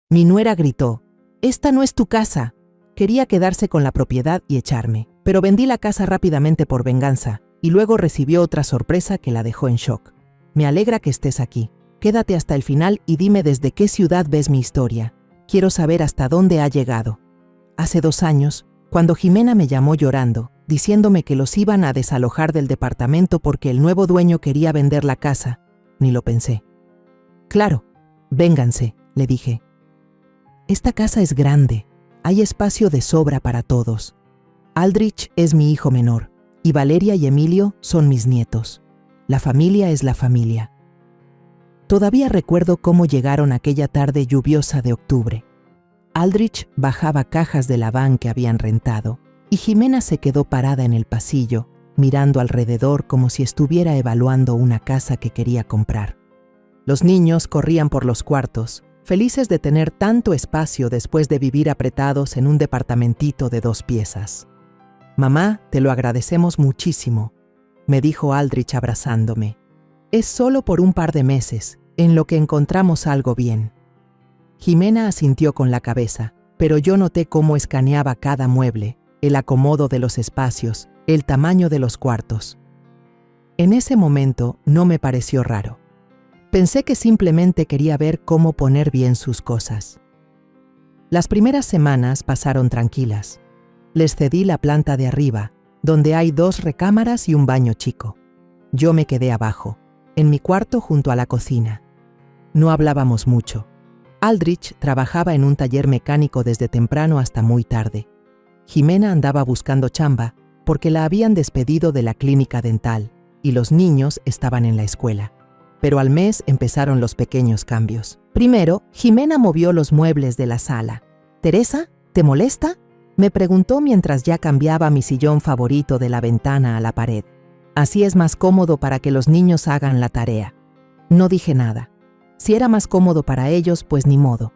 Mi nuera gritó: «¡Esta no es tu casa!». Quería quedarse con la propiedad y echarme, pero vendí la casa rápidamente por venganza, y luego recibió otra sorpresa que la dejó en shock. «Me alegra que estés aquí. Quédate hasta el final y dime desde qué ciudad ves mi historia. Quiero saber hasta dónde ha llegado». Hace 2 años, cuando Jimena me llamó llorando, diciéndome que los iban a desalojar del departamento porque el nuevo dueño quería vender la casa, ni lo pensé. «Claro, vénganse», le dije. «Esta casa es grande, hay espacio de sobra para todos. Aldrich es mi hijo menor, y Valeria y Emilio son mis nietos. La familia es la familia». Todavía recuerdo cómo llegaron aquella tarde lluviosa de octubre. Aldrich bajaba cajas de la van que habían rentado, y Jimena se quedó parada en el pasillo, mirando alrededor como si estuviera evaluando una casa que quería comprar. Los niños corrían por los cuartos, felices de tener tanto espacio después de vivir apretados en un departamentito de 2 piezas. «Mamá, te lo agradecemos muchísimo», me dijo Aldrich abrazándome. «Es solo por un par de meses, en lo que encontramos algo bien». Jimena asintió con la cabeza, pero yo noté cómo escaneaba cada mueble, el acomodo de los espacios, el tamaño de los cuartos. En ese momento no me pareció raro. Pensé que simplemente quería ver cómo poner bien sus cosas. Las primeras semanas pasaron tranquilas. Les cedí la planta de arriba, donde hay 2 recámaras y un baño chico. Yo me quedé abajo, en mi cuarto junto a la cocina. No hablábamos mucho. Aldrich trabajaba en un taller mecánico desde temprano hasta muy tarde. Jimena andaba buscando chamba porque la habían despedido de la clínica dental y los niños estaban en la escuela. Pero al mes empezaron los pequeños cambios. Primero, Jimena movió los muebles de la sala. «Teresa, ¿te molesta?», me preguntó mientras ya cambiaba mi sillón favorito de la ventana a la pared. «Así es más cómodo para que los niños hagan la tarea». No dije nada. Si era más cómodo para ellos, pues ni modo.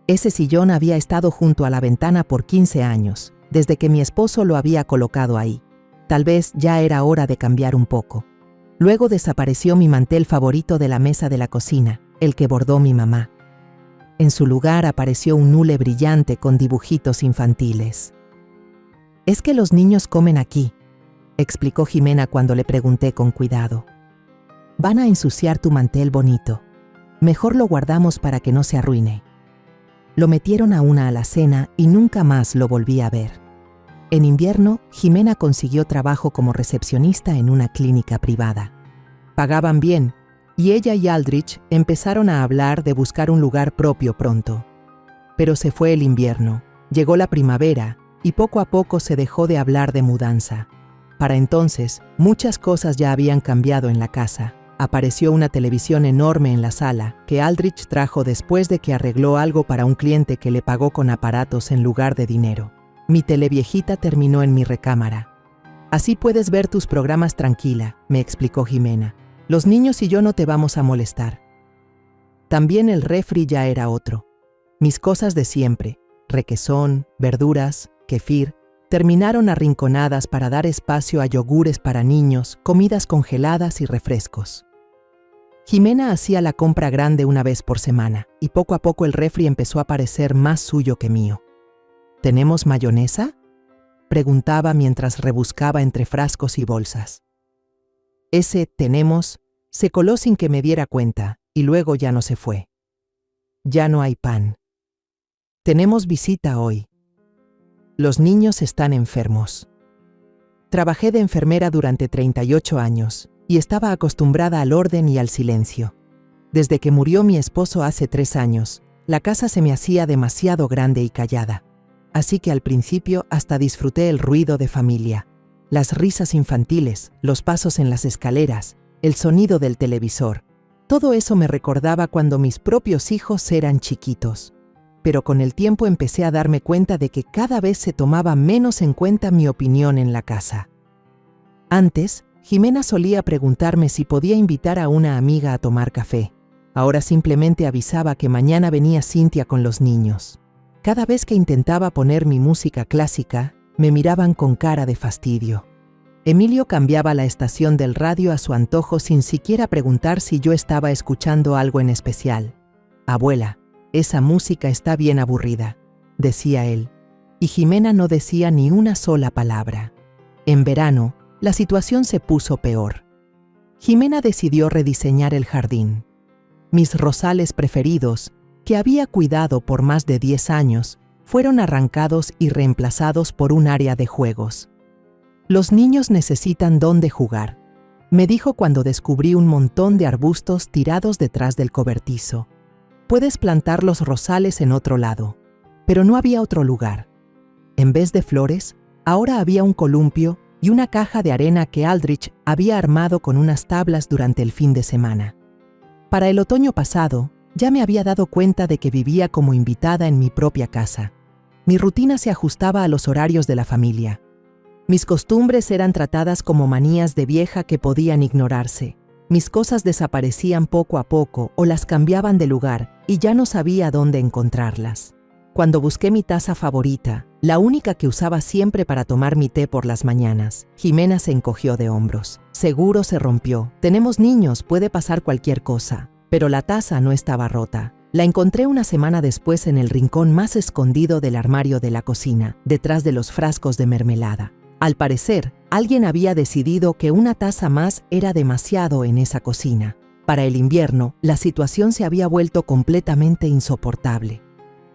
Ese sillón había estado junto a la ventana por 15 años, desde que mi esposo lo había colocado ahí. Tal vez ya era hora de cambiar un poco. Luego desapareció mi mantel favorito de la mesa de la cocina, el que bordó mi mamá. En su lugar apareció un hule brillante con dibujitos infantiles. «Es que los niños comen aquí», explicó Jimena cuando le pregunté con cuidado. «Van a ensuciar tu mantel bonito. Mejor lo guardamos para que no se arruine». Lo metieron a una alacena y nunca más lo volví a ver. En invierno, Jimena consiguió trabajo como recepcionista en una clínica privada. Pagaban bien, y ella y Aldrich empezaron a hablar de buscar un lugar propio pronto. Pero se fue el invierno, llegó la primavera, y poco a poco se dejó de hablar de mudanza. Para entonces, muchas cosas ya habían cambiado en la casa. Apareció una televisión enorme en la sala, que Aldrich trajo después de que arregló algo para un cliente que le pagó con aparatos en lugar de dinero. Mi televiejita terminó en mi recámara. «Así puedes ver tus programas tranquila», me explicó Jimena. «Los niños y yo no te vamos a molestar». También el refri ya era otro. Mis cosas de siempre, requesón, verduras, kefir, terminaron arrinconadas para dar espacio a yogures para niños, comidas congeladas y refrescos. Jimena hacía la compra grande una vez por semana, y poco a poco el refri empezó a parecer más suyo que mío. «¿Tenemos mayonesa?», preguntaba mientras rebuscaba entre frascos y bolsas. Ese «tenemos» se coló sin que me diera cuenta, y luego ya no se fue. «Ya no hay pan». «Tenemos visita hoy». «Los niños están enfermos». Trabajé de enfermera durante 38 años, y estaba acostumbrada al orden y al silencio. Desde que murió mi esposo hace 3 años, la casa se me hacía demasiado grande y callada. Así que al principio hasta disfruté el ruido de familia, las risas infantiles, los pasos en las escaleras, el sonido del televisor. Todo eso me recordaba cuando mis propios hijos eran chiquitos. Pero con el tiempo empecé a darme cuenta de que cada vez se tomaba menos en cuenta mi opinión en la casa. Antes, Jimena solía preguntarme si podía invitar a una amiga a tomar café. Ahora simplemente avisaba que mañana venía Cintia con los niños. Cada vez que intentaba poner mi música clásica, me miraban con cara de fastidio. Emilio cambiaba la estación del radio a su antojo sin siquiera preguntar si yo estaba escuchando algo en especial. «Abuela, esa música está bien aburrida, decía él, y Jimena no decía ni una sola palabra. En verano, la situación se puso peor. Jimena decidió rediseñar el jardín. Mis rosales preferidos, que había cuidado por más de 10 años, fueron arrancados y reemplazados por un área de juegos. Los niños necesitan dónde jugar, me dijo cuando descubrí un montón de arbustos tirados detrás del cobertizo. Puedes plantar los rosales en otro lado, pero no había otro lugar. En vez de flores, ahora había un columpio y una caja de arena que Aldrich había armado con unas tablas durante el fin de semana. Para el otoño pasado, ya me había dado cuenta de que vivía como invitada en mi propia casa. Mi rutina se ajustaba a los horarios de la familia. Mis costumbres eran tratadas como manías de vieja que podían ignorarse. Mis cosas desaparecían poco a poco o las cambiaban de lugar y ya no sabía dónde encontrarlas. Cuando busqué mi taza favorita, la única que usaba siempre para tomar mi té por las mañanas, Jimena se encogió de hombros. Seguro se rompió. Tenemos niños, puede pasar cualquier cosa. Pero la taza no estaba rota. La encontré una semana después en el rincón más escondido del armario de la cocina, detrás de los frascos de mermelada. Al parecer, alguien había decidido que una taza más era demasiado en esa cocina. Para el invierno, la situación se había vuelto completamente insoportable.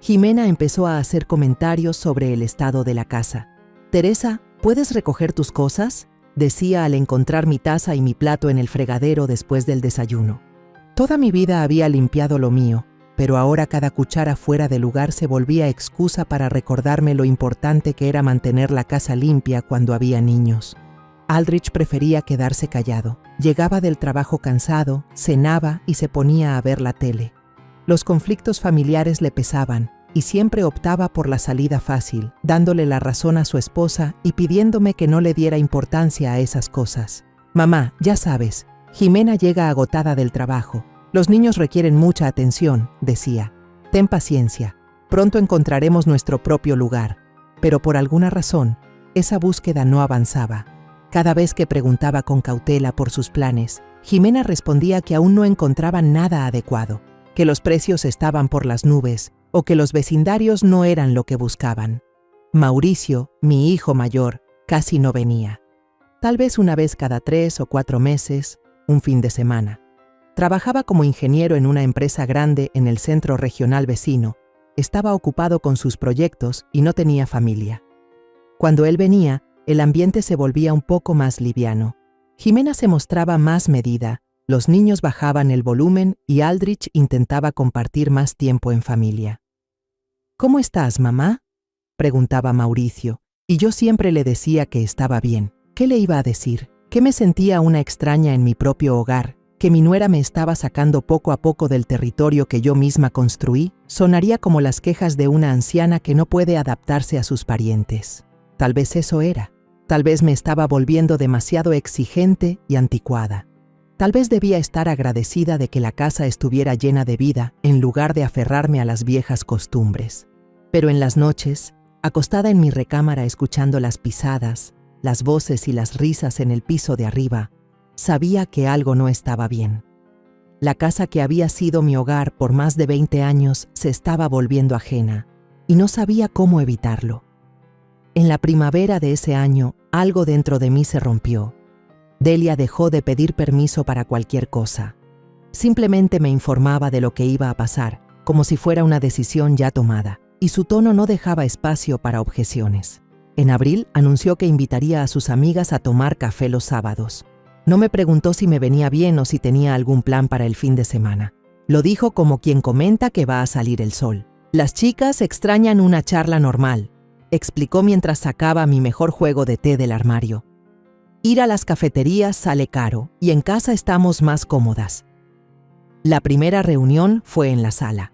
Jimena empezó a hacer comentarios sobre el estado de la casa. «Teresa, ¿puedes recoger tus cosas?», decía al encontrar mi taza y mi plato en el fregadero después del desayuno. Toda mi vida había limpiado lo mío, pero ahora cada cuchara fuera de lugar se volvía excusa para recordarme lo importante que era mantener la casa limpia cuando había niños. Aldrich prefería quedarse callado. Llegaba del trabajo cansado, cenaba y se ponía a ver la tele. Los conflictos familiares le pesaban y siempre optaba por la salida fácil, dándole la razón a su esposa y pidiéndome que no le diera importancia a esas cosas. «Mamá, ya sabes, Jimena llega agotada del trabajo. Los niños requieren mucha atención», decía. «Ten paciencia, pronto encontraremos nuestro propio lugar». Pero por alguna razón, esa búsqueda no avanzaba. Cada vez que preguntaba con cautela por sus planes, Jimena respondía que aún no encontraban nada adecuado, que los precios estaban por las nubes o que los vecindarios no eran lo que buscaban. Mauricio, mi hijo mayor, casi no venía. Tal vez una vez cada 3 o 4 meses, un fin de semana. Trabajaba como ingeniero en una empresa grande en el centro regional vecino. Estaba ocupado con sus proyectos y no tenía familia. Cuando él venía, el ambiente se volvía un poco más liviano. Jimena se mostraba más medida, los niños bajaban el volumen y Aldrich intentaba compartir más tiempo en familia. «¿Cómo estás, mamá?», preguntaba Mauricio, y yo siempre le decía que estaba bien. ¿Qué le iba a decir? Que me sentía una extraña en mi propio hogar, que mi nuera me estaba sacando poco a poco del territorio que yo misma construí. Sonaría como las quejas de una anciana que no puede adaptarse a sus parientes. Tal vez eso era. Tal vez me estaba volviendo demasiado exigente y anticuada. Tal vez debía estar agradecida de que la casa estuviera llena de vida en lugar de aferrarme a las viejas costumbres. Pero en las noches, acostada en mi recámara escuchando las pisadas, las voces y las risas en el piso de arriba, sabía que algo no estaba bien. La casa que había sido mi hogar por más de 20 años se estaba volviendo ajena, y no sabía cómo evitarlo. En la primavera de ese año, algo dentro de mí se rompió. Delia dejó de pedir permiso para cualquier cosa. Simplemente me informaba de lo que iba a pasar, como si fuera una decisión ya tomada, y su tono no dejaba espacio para objeciones. En abril anunció que invitaría a sus amigas a tomar café los sábados. No me preguntó si me venía bien o si tenía algún plan para el fin de semana. Lo dijo como quien comenta que va a salir el sol. «Las chicas extrañan una charla normal», explicó mientras sacaba mi mejor juego de té del armario. «Ir a las cafeterías sale caro y en casa estamos más cómodas». La primera reunión fue en la sala.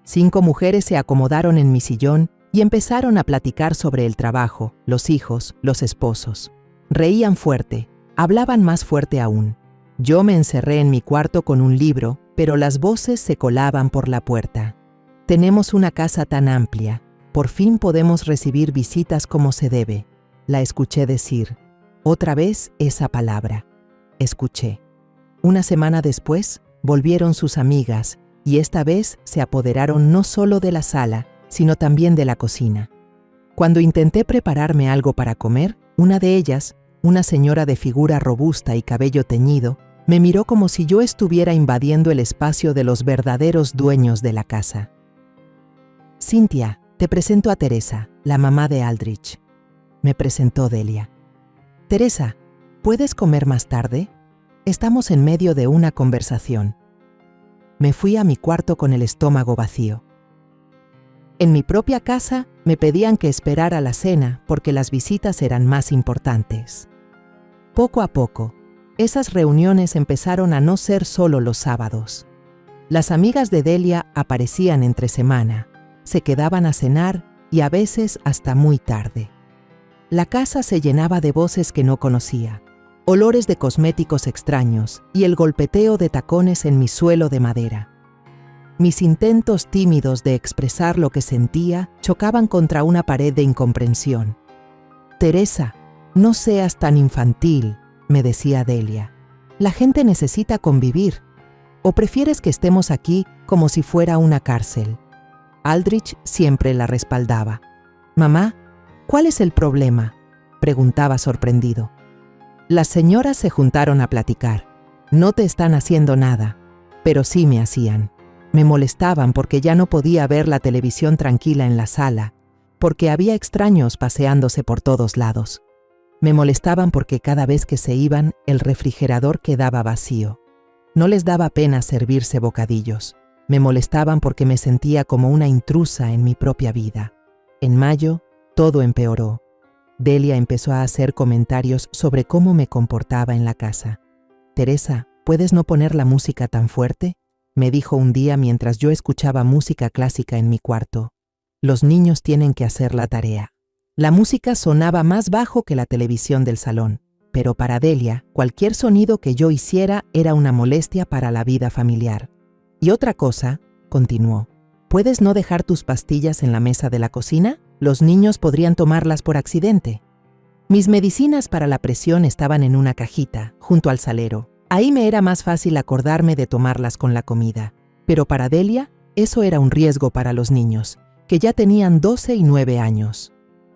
5 mujeres se acomodaron en mi sillón y empezaron a platicar sobre el trabajo, los hijos, los esposos. Reían fuerte, hablaban más fuerte aún. Yo me encerré en mi cuarto con un libro, pero las voces se colaban por la puerta. «Tenemos una casa tan amplia. Por fin podemos recibir visitas como se debe», la escuché decir. Otra vez esa palabra. Escuché. Una semana después, volvieron sus amigas y esta vez se apoderaron no solo de la sala, sino también de la cocina. Cuando intenté prepararme algo para comer, una de ellas, una señora de figura robusta y cabello teñido, me miró como si yo estuviera invadiendo el espacio de los verdaderos dueños de la casa. «Cynthia, te presento a Teresa, la mamá de Aldrich», me presentó Delia. «Teresa, ¿puedes comer más tarde? Estamos en medio de una conversación». Me fui a mi cuarto con el estómago vacío. En mi propia casa me pedían que esperara la cena porque las visitas eran más importantes. Poco a poco, esas reuniones empezaron a no ser solo los sábados. Las amigas de Delia aparecían entre semana, se quedaban a cenar y a veces hasta muy tarde. La casa se llenaba de voces que no conocía, olores de cosméticos extraños y el golpeteo de tacones en mi suelo de madera. Mis intentos tímidos de expresar lo que sentía chocaban contra una pared de incomprensión. «Teresa, no seas tan infantil», me decía Delia. «La gente necesita convivir. ¿O prefieres que estemos aquí como si fuera una cárcel?» Aldrich siempre la respaldaba. «Mamá, ¿cuál es el problema?», preguntaba sorprendido. Las señoras se juntaron a platicar. «No te están haciendo nada», pero sí me hacían. Me molestaban porque ya no podía ver la televisión tranquila en la sala, porque había extraños paseándose por todos lados. Me molestaban porque cada vez que se iban, el refrigerador quedaba vacío. No les daba pena servirse bocadillos. Me molestaban porque me sentía como una intrusa en mi propia vida. En mayo, todo empeoró. Delia empezó a hacer comentarios sobre cómo me comportaba en la casa. «Teresa, ¿puedes no poner la música tan fuerte?», me dijo un día mientras yo escuchaba música clásica en mi cuarto. «Los niños tienen que hacer la tarea». La música sonaba más bajo que la televisión del salón, pero para Delia, cualquier sonido que yo hiciera era una molestia para la vida familiar. «Y otra cosa», continuó, «¿puedes no dejar tus pastillas en la mesa de la cocina? Los niños podrían tomarlas por accidente». Mis medicinas para la presión estaban en una cajita, junto al salero. Ahí me era más fácil acordarme de tomarlas con la comida. Pero para Delia, eso era un riesgo para los niños, que ya tenían 12 y 9 años.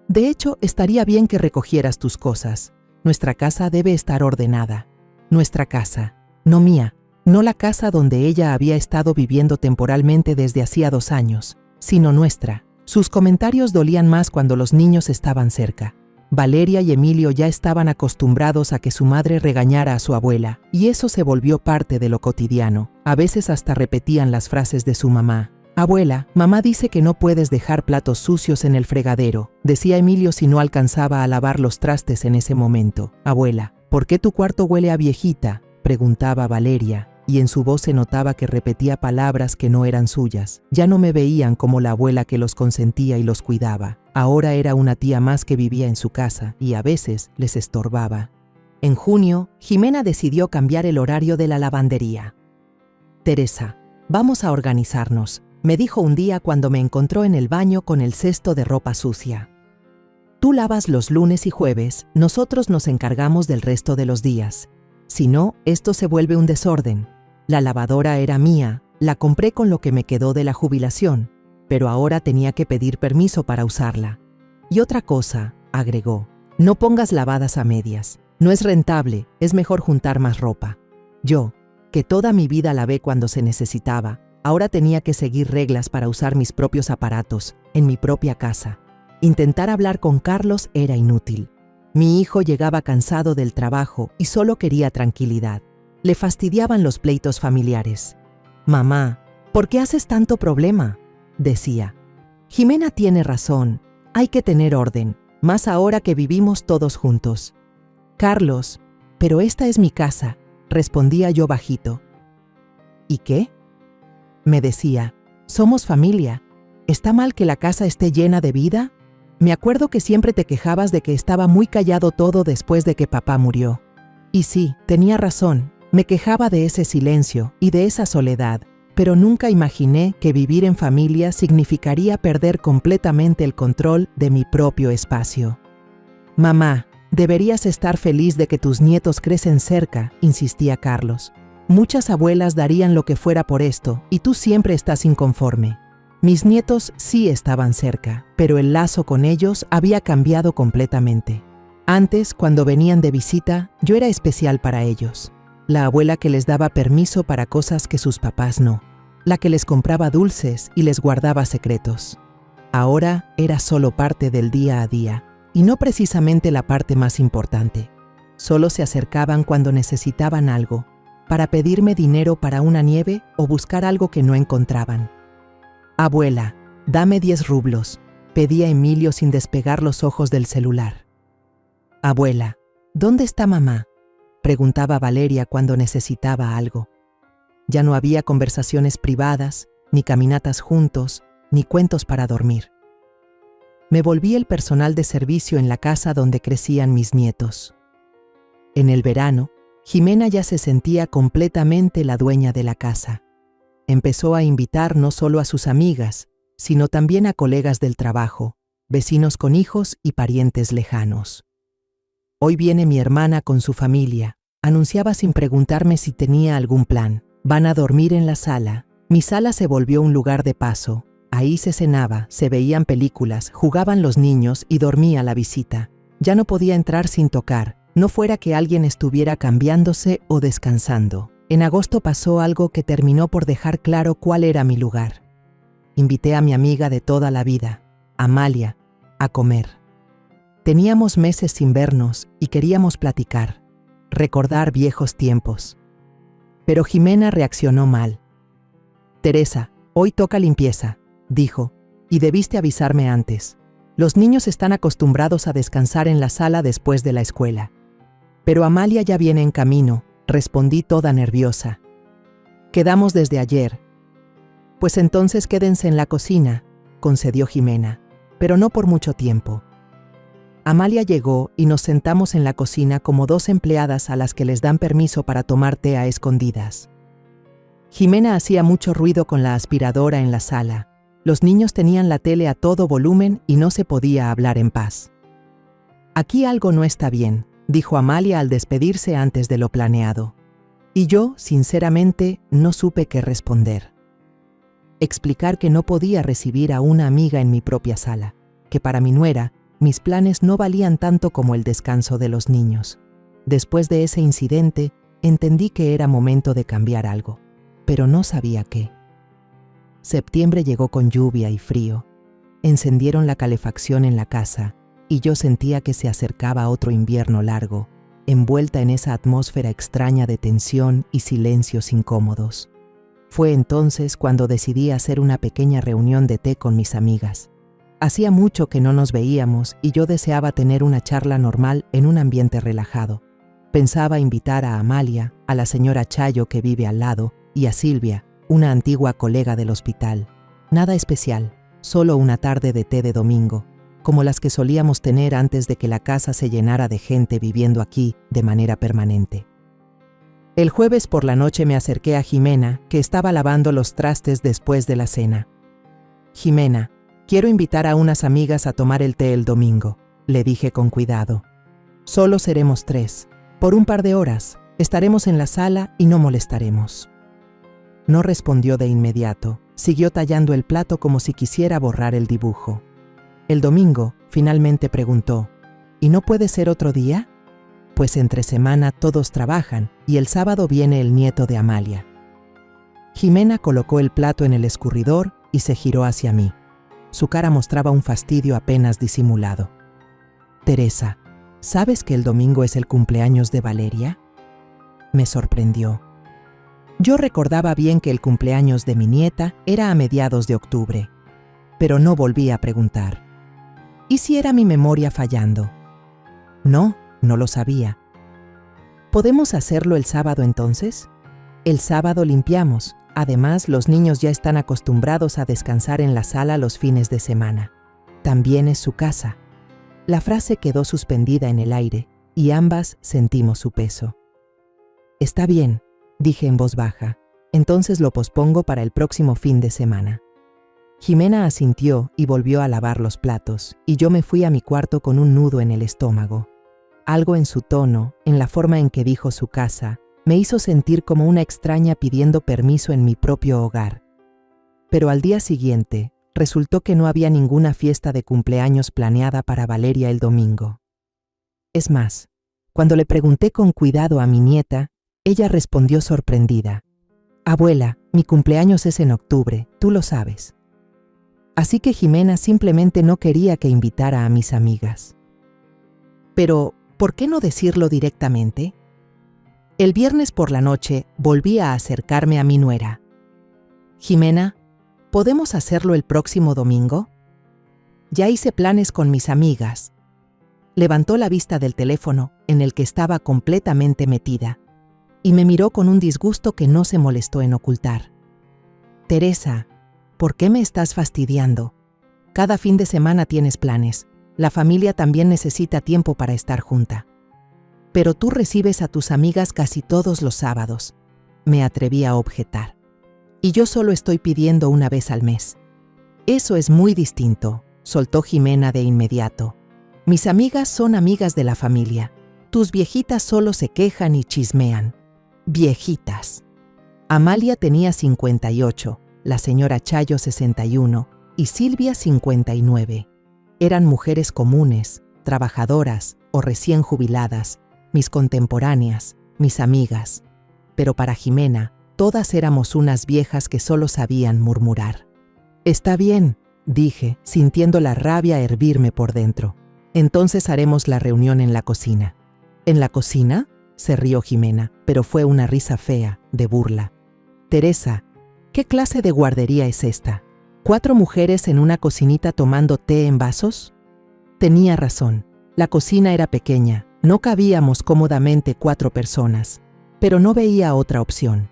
«De hecho, estaría bien que recogieras tus cosas. Nuestra casa debe estar ordenada. Nuestra casa, no mía, no la casa donde ella había estado viviendo temporalmente desde hacía 2 años, sino nuestra». Sus comentarios dolían más cuando los niños estaban cerca. Valeria y Emilio ya estaban acostumbrados a que su madre regañara a su abuela, y eso se volvió parte de lo cotidiano. A veces hasta repetían las frases de su mamá. «Abuela, mamá dice que no puedes dejar platos sucios en el fregadero», decía Emilio si no alcanzaba a lavar los trastes en ese momento. «Abuela, ¿por qué tu cuarto huele a viejita?», preguntaba Valeria, y en su voz se notaba que repetía palabras que no eran suyas. Ya no me veían como la abuela que los consentía y los cuidaba. Ahora era una tía más que vivía en su casa y a veces les estorbaba. En junio, Jimena decidió cambiar el horario de la lavandería. «Teresa, vamos a organizarnos», me dijo un día cuando me encontró en el baño con el cesto de ropa sucia. «Tú lavas los lunes y jueves, nosotros nos encargamos del resto de los días. Si no, esto se vuelve un desorden. La lavadora era mía, la compré con lo que me quedó de la jubilación, pero ahora tenía que pedir permiso para usarla. Y otra cosa», agregó, «no pongas lavadas a medias. No es rentable, es mejor juntar más ropa». Yo, que toda mi vida lavé cuando se necesitaba, ahora tenía que seguir reglas para usar mis propios aparatos, en mi propia casa. Intentar hablar con Carlos era inútil. Mi hijo llegaba cansado del trabajo y solo quería tranquilidad. Le fastidiaban los pleitos familiares. «Mamá, ¿por qué haces tanto problema?», decía. «Jimena tiene razón, hay que tener orden, más ahora que vivimos todos juntos». «Carlos, pero esta es mi casa», respondía yo bajito. «¿Y qué?», me decía. «Somos familia. ¿Está mal que la casa esté llena de vida? Me acuerdo que siempre te quejabas de que estaba muy callado todo después de que papá murió». Y sí, tenía razón, me quejaba de ese silencio y de esa soledad, pero nunca imaginé que vivir en familia significaría perder completamente el control de mi propio espacio. «Mamá, deberías estar feliz de que tus nietos crecen cerca», insistía Carlos. Muchas abuelas darían lo que fuera por esto, y tú siempre estás inconforme. Mis nietos sí estaban cerca, pero el lazo con ellos había cambiado completamente. Antes, cuando venían de visita, yo era especial para ellos. La abuela que les daba permiso para cosas que sus papás no. La que les compraba dulces y les guardaba secretos. Ahora era solo parte del día a día, y no precisamente la parte más importante. Solo se acercaban cuando necesitaban algo, para pedirme dinero para una nieve o buscar algo que no encontraban. «Abuela, dame 10 rublos», pedía Emilio sin despegar los ojos del celular. «Abuela, ¿dónde está mamá?», preguntaba Valeria cuando necesitaba algo. Ya no había conversaciones privadas, ni caminatas juntos, ni cuentos para dormir. Me volví el personal de servicio en la casa donde crecían mis nietos. En el verano, Jimena ya se sentía completamente la dueña de la casa. Empezó a invitar no solo a sus amigas, sino también a colegas del trabajo, vecinos con hijos y parientes lejanos. «Hoy viene mi hermana con su familia», anunciaba sin preguntarme si tenía algún plan. «Van a dormir en la sala». Mi sala se volvió un lugar de paso. Ahí se cenaba, se veían películas, jugaban los niños y dormía la visita. Ya no podía entrar sin tocar, no fuera que alguien estuviera cambiándose o descansando. En agosto pasó algo que terminó por dejar claro cuál era mi lugar. Invité a mi amiga de toda la vida, Amalia, a comer. Teníamos meses sin vernos y queríamos platicar, recordar viejos tiempos. Pero Jimena reaccionó mal. «Teresa, hoy toca limpieza», dijo, «y debiste avisarme antes. Los niños están acostumbrados a descansar en la sala después de la escuela». «Pero Amalia ya viene en camino», respondí toda nerviosa. «Quedamos desde ayer». «Pues entonces quédense en la cocina», concedió Jimena, «pero no por mucho tiempo». Amalia llegó y nos sentamos en la cocina como 2 empleadas a las que les dan permiso para tomar té a escondidas. Jimena hacía mucho ruido con la aspiradora en la sala. Los niños tenían la tele a todo volumen y no se podía hablar en paz. «Aquí algo no está bien», dijo Amalia al despedirse antes de lo planeado. Y yo, sinceramente, no supe qué responder. Explicar que no podía recibir a una amiga en mi propia sala, que para mi nuera, mis planes no valían tanto como el descanso de los niños. Después de ese incidente, entendí que era momento de cambiar algo, pero no sabía qué. Septiembre llegó con lluvia y frío. Encendieron la calefacción en la casa y yo sentía que se acercaba otro invierno largo, envuelta en esa atmósfera extraña de tensión y silencios incómodos. Fue entonces cuando decidí hacer una pequeña reunión de té con mis amigas. Hacía mucho que no nos veíamos y yo deseaba tener una charla normal en un ambiente relajado. Pensaba invitar a Amalia, a la señora Chayo que vive al lado, y a Silvia, una antigua colega del hospital. Nada especial, solo una tarde de té de domingo, como las que solíamos tener antes de que la casa se llenara de gente viviendo aquí de manera permanente. El jueves por la noche me acerqué a Jimena, que estaba lavando los trastes después de la cena. «Jimena, quiero invitar a unas amigas a tomar el té el domingo», le dije con cuidado. «Solo seremos 3. Por un par de horas. Estaremos en la sala y no molestaremos». No respondió de inmediato. Siguió tallando el plato como si quisiera borrar el dibujo. El domingo, finalmente preguntó, «¿Y no puede ser otro día?» Pues entre semana todos trabajan y el sábado viene el nieto de Amalia. Jimena colocó el plato en el escurridor y se giró hacia mí. Su cara mostraba un fastidio apenas disimulado. «Teresa, ¿sabes que el domingo es el cumpleaños de Valeria?» Me sorprendió. Yo recordaba bien que el cumpleaños de mi nieta era a mediados de octubre, pero no volví a preguntar. ¿Y si era mi memoria fallando? No, no lo sabía. ¿Podemos hacerlo el sábado entonces? El sábado limpiamos. Además, los niños ya están acostumbrados a descansar en la sala los fines de semana. También es su casa. La frase quedó suspendida en el aire y ambas sentimos su peso. «Está bien», dije en voz baja. «Entonces lo pospongo para el próximo fin de semana». Jimena asintió y volvió a lavar los platos, y yo me fui a mi cuarto con un nudo en el estómago. Algo en su tono, en la forma en que dijo su casa, Me hizo sentir como una extraña pidiendo permiso en mi propio hogar. Pero al día siguiente, resultó que no había ninguna fiesta de cumpleaños planeada para Valeria el domingo. Es más, cuando le pregunté con cuidado a mi nieta, ella respondió sorprendida: «Abuela, mi cumpleaños es en octubre, tú lo sabes». Así que Jimena simplemente no quería que invitara a mis amigas. Pero, ¿por qué no decirlo directamente? El viernes por la noche volví a acercarme a mi nuera. «Jimena, ¿podemos hacerlo el próximo domingo? Ya hice planes con mis amigas». Levantó la vista del teléfono, en el que estaba completamente metida, y me miró con un disgusto que no se molestó en ocultar. «Teresa, ¿por qué me estás fastidiando? Cada fin de semana tienes planes. La familia también necesita tiempo para estar junta. Pero tú recibes a tus amigas casi todos los sábados», me atreví a objetar. «Y yo solo estoy pidiendo una vez al mes». «Eso es muy distinto», soltó Jimena de inmediato. «Mis amigas son amigas de la familia. Tus viejitas solo se quejan y chismean». Viejitas. Amalia tenía 58, la señora Chayo 61 y Silvia 59. Eran mujeres comunes, trabajadoras o recién jubiladas, mis contemporáneas, mis amigas. Pero para Jimena, todas éramos unas viejas que solo sabían murmurar. «Está bien», dije, sintiendo la rabia hervirme por dentro. «Entonces haremos la reunión en la cocina». «¿En la cocina?», se rió Jimena, pero fue una risa fea, de burla. «Teresa, ¿qué clase de guardería es esta? ¿4 mujeres en una cocinita tomando té en vasos?». Tenía razón. La cocina era pequeña, no cabíamos cómodamente 4 personas, pero no veía otra opción.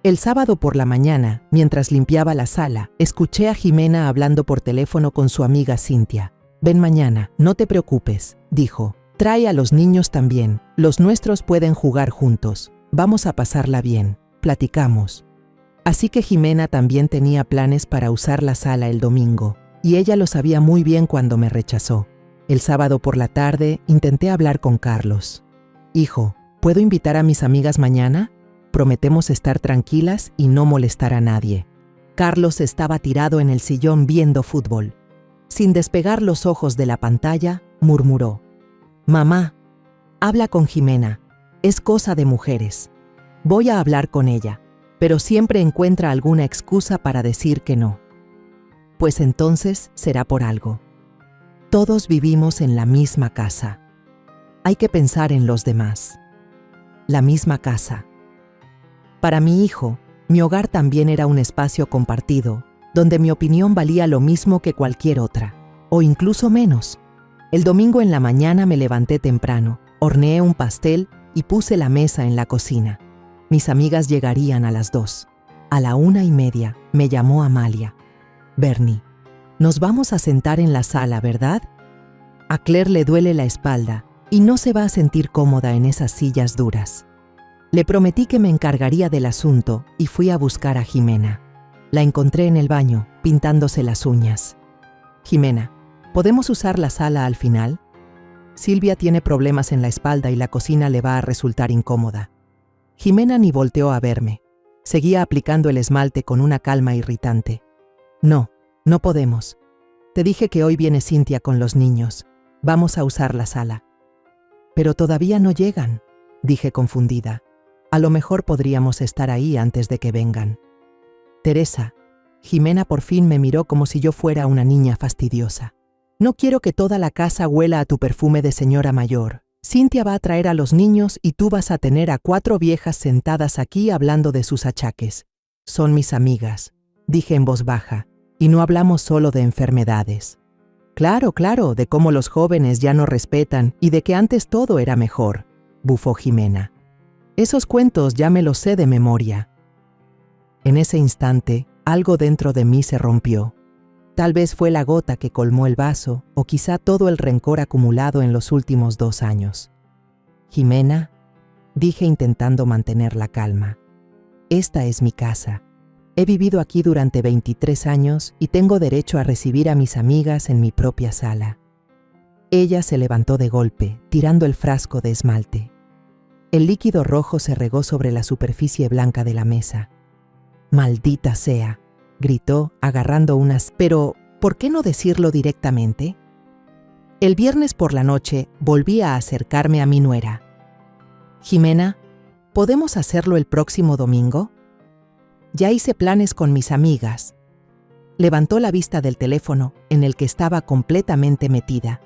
El sábado por la mañana, mientras limpiaba la sala, escuché a Jimena hablando por teléfono con su amiga Cintia. «Ven mañana, no te preocupes», dijo. «Trae a los niños también, los nuestros pueden jugar juntos. Vamos a pasarla bien, platicamos». Así que Jimena también tenía planes para usar la sala el domingo, y ella lo sabía muy bien cuando me rechazó. El sábado por la tarde intenté hablar con Carlos. «Hijo, ¿puedo invitar a mis amigas mañana? Prometemos estar tranquilas y no molestar a nadie». Carlos estaba tirado en el sillón viendo fútbol. Sin despegar los ojos de la pantalla, murmuró: «Mamá, habla con Jimena. Es cosa de mujeres. Voy a hablar con ella», pero siempre encuentra alguna excusa para decir que no. Pues entonces será por algo. Todos vivimos en la misma casa. Hay que pensar en los demás. La misma casa. Para mi hijo, mi hogar también era un espacio compartido, donde mi opinión valía lo mismo que cualquier otra, o incluso menos. El domingo en la mañana me levanté temprano, horneé un pastel y puse la mesa en la cocina. Mis amigas llegarían a las 2. A la 1:30 me llamó Amalia. «Bernie, nos vamos a sentar en la sala, ¿verdad? A Claire le duele la espalda y no se va a sentir cómoda en esas sillas duras». Le prometí que me encargaría del asunto y fui a buscar a Jimena. La encontré en el baño, pintándose las uñas. «Jimena, ¿podemos usar la sala al final? Silvia tiene problemas en la espalda y la cocina le va a resultar incómoda». Jimena ni volteó a verme. Seguía aplicando el esmalte con una calma irritante. «No, no podemos. Te dije que hoy viene Cintia con los niños. Vamos a usar la sala». «Pero todavía no llegan», dije confundida. «A lo mejor podríamos estar ahí antes de que vengan». «Teresa», Jimena por fin me miró como si yo fuera una niña fastidiosa. «No quiero que toda la casa huela a tu perfume de señora mayor. Cintia va a traer a los niños y tú vas a tener a 4 viejas sentadas aquí hablando de sus achaques. Son mis amigas», dije en voz baja, «y no hablamos solo de enfermedades». «Claro, claro, de cómo los jóvenes ya no respetan y de que antes todo era mejor», bufó Jimena. «Esos cuentos ya me los sé de memoria». En ese instante, algo dentro de mí se rompió. Tal vez fue la gota que colmó el vaso, o quizá todo el rencor acumulado en los últimos 2 años. «Jimena», dije intentando mantener la calma, «esta es mi casa. He vivido aquí durante 23 años y tengo derecho a recibir a mis amigas en mi propia sala». Ella se levantó de golpe, tirando el frasco de esmalte. El líquido rojo se regó sobre la superficie blanca de la mesa. «Maldita sea», gritó, agarrando unas... «Pero, ¿por qué no decirlo directamente?» El viernes por la noche volví a acercarme a mi nuera. «Jimena, ¿podemos hacerlo el próximo domingo?» «Ya hice planes con mis amigas». Levantó la vista del teléfono, en el que estaba completamente metida,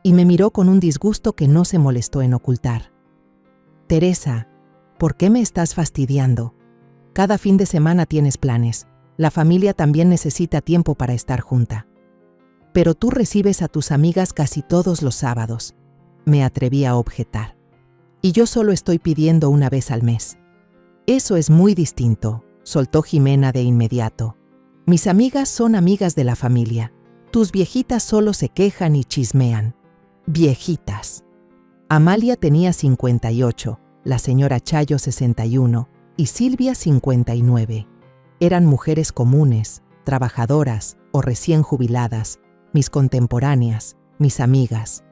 y me miró con un disgusto que no se molestó en ocultar. «Teresa, ¿por qué me estás fastidiando? Cada fin de semana tienes planes. La familia también necesita tiempo para estar junta. Pero tú recibes a tus amigas casi todos los sábados», me atreví a objetar. «Y yo solo estoy pidiendo una vez al mes». «Eso es muy distinto», soltó Jimena de inmediato. «Mis amigas son amigas de la familia. Tus viejitas solo se quejan y chismean». «Viejitas». Amalia tenía 58, la señora Chayo 61 y Silvia 59. Eran mujeres comunes, trabajadoras o recién jubiladas, mis contemporáneas, mis amigas.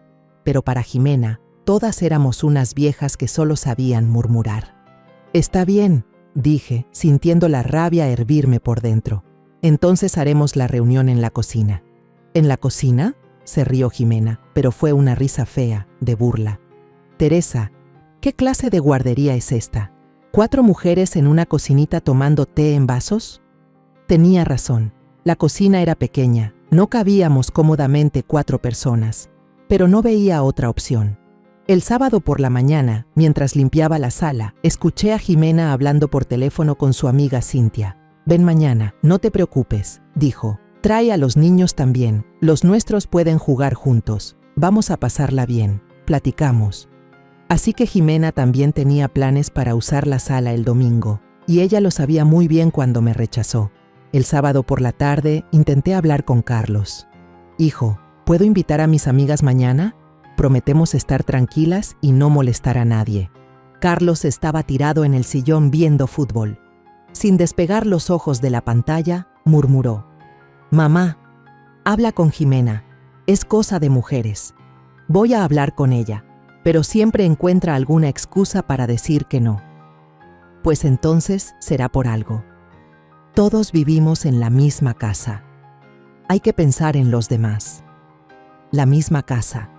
Pero para Jimena, todas éramos unas viejas que solo sabían murmurar. «Está bien», dije, sintiendo la rabia hervirme por dentro. «Entonces haremos la reunión en la cocina». «¿En la cocina?», se rió Jimena, pero fue una risa fea, de burla. «Teresa, ¿qué clase de guardería es esta? ¿4 mujeres en una cocinita tomando té en vasos?» Tenía razón. La cocina era pequeña, no cabíamos cómodamente 4 personas, pero no veía otra opción. El sábado por la mañana, mientras limpiaba la sala, escuché a Jimena hablando por teléfono con su amiga Cintia. «Ven mañana, no te preocupes», dijo. «Trae a los niños también, los nuestros pueden jugar juntos. Vamos a pasarla bien, platicamos». Así que Jimena también tenía planes para usar la sala el domingo, y ella lo sabía muy bien cuando me rechazó. El sábado por la tarde intenté hablar con Carlos. «Hijo, ¿puedo invitar a mis amigas mañana? Prometemos estar tranquilas y no molestar a nadie». Carlos estaba tirado en el sillón viendo fútbol. Sin despegar los ojos de la pantalla, murmuró: «Mamá, habla con Jimena. Es cosa de mujeres. Voy a hablar con ella, pero siempre encuentra alguna excusa para decir que no». Pues entonces será por algo. Todos vivimos en la misma casa. Hay que pensar en los demás. La misma casa.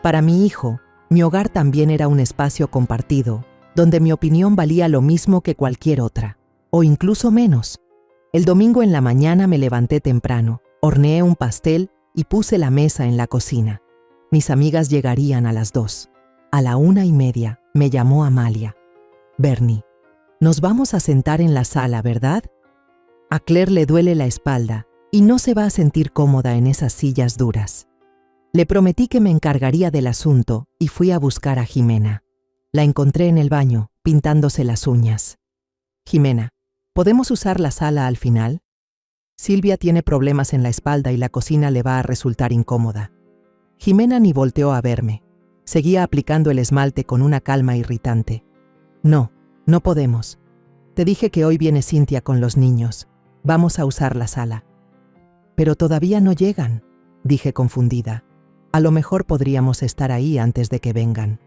Para mi hijo, mi hogar también era un espacio compartido, donde mi opinión valía lo mismo que cualquier otra, o incluso menos. El domingo en la mañana me levanté temprano, horneé un pastel y puse la mesa en la cocina. Mis amigas llegarían a las 2. A la 1:30 me llamó Amalia. «Bernie, nos vamos a sentar en la sala, ¿verdad? A Claire le duele la espalda y no se va a sentir cómoda en esas sillas duras». Le prometí que me encargaría del asunto y fui a buscar a Jimena. La encontré en el baño, pintándose las uñas. «Jimena, ¿podemos usar la sala al final? Silvia tiene problemas en la espalda y la cocina le va a resultar incómoda». Jimena ni volteó a verme. Seguía aplicando el esmalte con una calma irritante. «No, no podemos. Te dije que hoy viene Cintia con los niños. Vamos a usar la sala». «Pero todavía no llegan», dije confundida. «A lo mejor podríamos estar ahí antes de que vengan».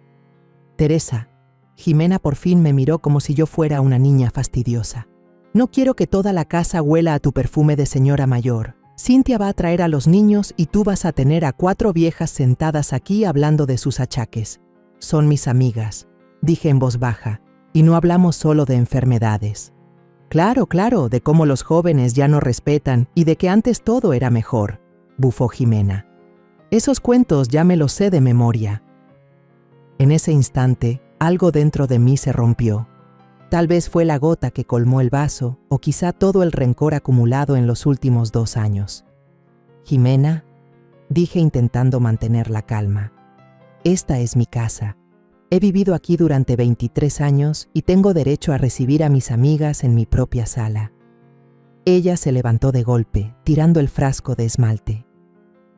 «Teresa», Jimena por fin me miró como si yo fuera una niña fastidiosa. «No quiero que toda la casa huela a tu perfume de señora mayor. Cintia va a traer a los niños y tú vas a tener a 4 viejas sentadas aquí hablando de sus achaques. Son mis amigas», dije en voz baja, «y no hablamos solo de enfermedades». «Claro, claro, de cómo los jóvenes ya no respetan y de que antes todo era mejor», bufó Jimena. «Esos cuentos ya me los sé de memoria». En ese instante, algo dentro de mí se rompió. Tal vez fue la gota que colmó el vaso, o quizá todo el rencor acumulado en los últimos 2 años. «Jimena», dije intentando mantener la calma, «esta es mi casa. He vivido aquí durante 23 años y tengo derecho a recibir a mis amigas en mi propia sala». Ella se levantó de golpe, tirando el frasco de esmalte.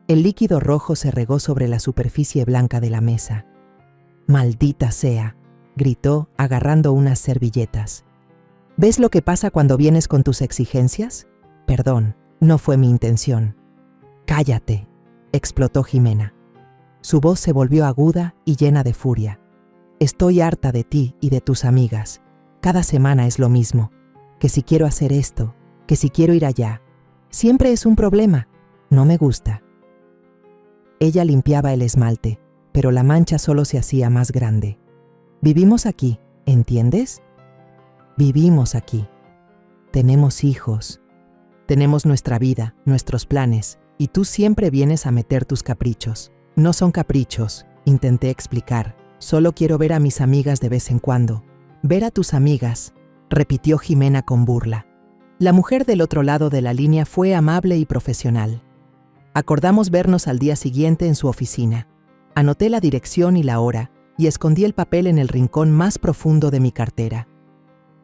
El líquido rojo se regó sobre la superficie blanca de la mesa. «Maldita sea», gritó, agarrando unas servilletas. «¿Ves lo que pasa cuando vienes con tus exigencias? Perdón, no fue mi intención». «Cállate», explotó Jimena. Su voz se volvió aguda y llena de furia. Estoy harta de ti y de tus amigas. Cada semana es lo mismo. Que si quiero hacer esto, que si quiero ir allá. Siempre es un problema. No me gusta. Ella limpiaba el esmalte, pero la mancha solo se hacía más grande. Vivimos aquí, ¿entiendes? Vivimos aquí. Tenemos hijos. Tenemos nuestra vida, nuestros planes, y tú siempre vienes a meter tus caprichos. No son caprichos, intenté explicar. Solo quiero ver a mis amigas de vez en cuando. Ver a tus amigas, repitió Jimena con burla. La mujer del otro lado de la línea fue amable y profesional. Acordamos vernos al día siguiente en su oficina. Anoté la dirección y la hora y escondí el papel en el rincón más profundo de mi cartera.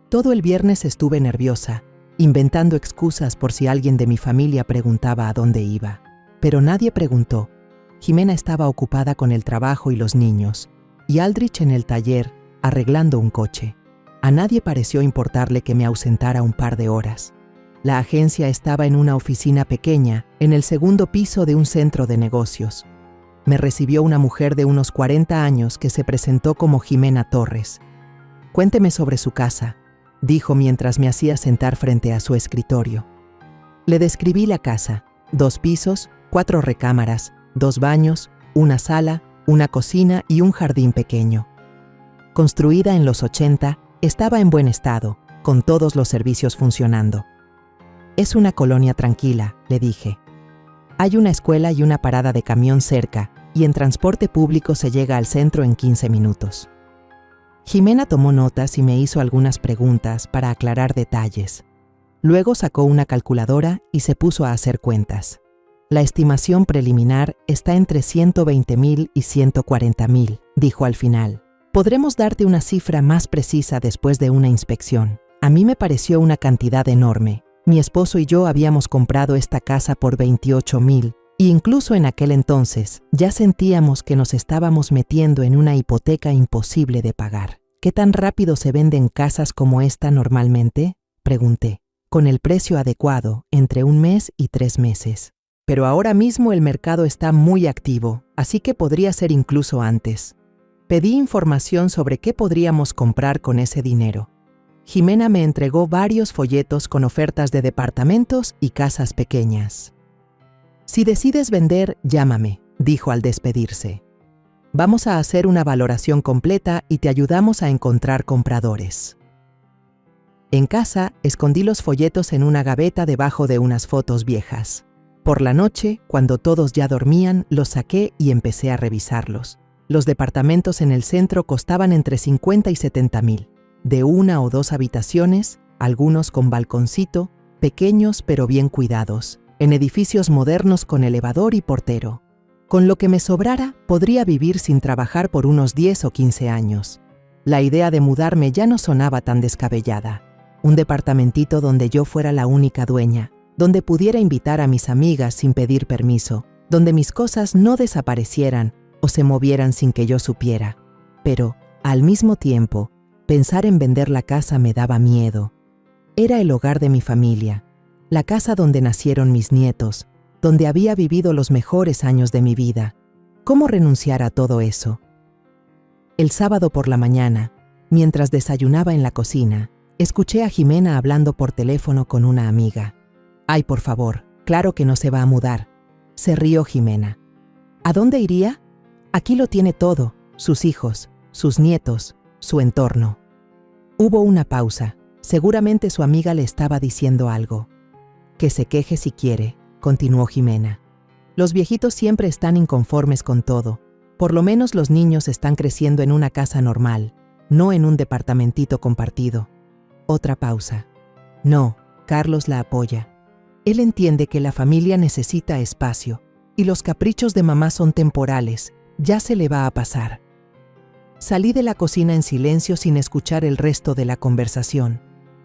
Todo el viernes estuve nerviosa, inventando excusas por si alguien de mi familia preguntaba a dónde iba. Pero nadie preguntó. Jimena estaba ocupada con el trabajo y los niños, y Aldrich en el taller, arreglando un coche. A nadie pareció importarle que me ausentara un par de horas. La agencia estaba en una oficina pequeña, en el segundo piso de un centro de negocios. Me recibió una mujer de unos 40 años que se presentó como Jimena Torres. Cuénteme sobre su casa, dijo mientras me hacía sentar frente a su escritorio. Le describí la casa: 2 pisos, 4 recámaras, 2 baños, una sala, una cocina y un jardín pequeño. Construida en los 80, estaba en buen estado, con todos los servicios funcionando. Es una colonia tranquila, le dije. Hay una escuela y una parada de camión cerca, y en transporte público se llega al centro en 15 minutos. Jimena tomó notas y me hizo algunas preguntas para aclarar detalles. Luego sacó una calculadora y se puso a hacer cuentas. La estimación preliminar está entre 120,000 y 140,000, dijo al final. Podremos darte una cifra más precisa después de una inspección. A mí me pareció una cantidad enorme. Mi esposo y yo habíamos comprado esta casa por 28,000, e incluso en aquel entonces ya sentíamos que nos estábamos metiendo en una hipoteca imposible de pagar. ¿Qué tan rápido se venden casas como esta normalmente?, pregunté. Con el precio adecuado, entre 1 mes y 3 meses. Pero ahora mismo el mercado está muy activo, así que podría ser incluso antes. Pedí información sobre qué podríamos comprar con ese dinero. Jimena me entregó varios folletos con ofertas de departamentos y casas pequeñas. Si decides vender, llámame, dijo al despedirse. Vamos a hacer una valoración completa y te ayudamos a encontrar compradores. En casa, escondí los folletos en una gaveta debajo de unas fotos viejas. Por la noche, cuando todos ya dormían, los saqué y empecé a revisarlos. Los departamentos en el centro costaban entre 50 y 70,000, de 1 o 2 habitaciones, algunos con balconcito, pequeños pero bien cuidados, en edificios modernos con elevador y portero. Con lo que me sobrara, podría vivir sin trabajar por unos 10 o 15 años. La idea de mudarme ya no sonaba tan descabellada. Un departamentito donde yo fuera la única dueña, donde pudiera invitar a mis amigas sin pedir permiso, donde mis cosas no desaparecieran o se movieran sin que yo supiera. Pero, al mismo tiempo, pensar en vender la casa me daba miedo. Era el hogar de mi familia, la casa donde nacieron mis nietos, donde había vivido los mejores años de mi vida. ¿Cómo renunciar a todo eso? El sábado por la mañana, mientras desayunaba en la cocina, escuché a Jimena hablando por teléfono con una amiga. «Ay, por favor, claro que no se va a mudar», se rió Jimena. ¿A dónde iría? Aquí lo tiene todo, sus hijos, sus nietos, su entorno. Hubo una pausa. Seguramente su amiga le estaba diciendo algo. Que se queje si quiere, continuó Jimena. Los viejitos siempre están inconformes con todo. Por lo menos los niños están creciendo en una casa normal, no en un departamentito compartido. Otra pausa. No, Carlos la apoya. Él entiende que la familia necesita espacio y los caprichos de mamá son temporales. Ya se le va a pasar. Salí de la cocina en silencio sin escuchar el resto de la conversación.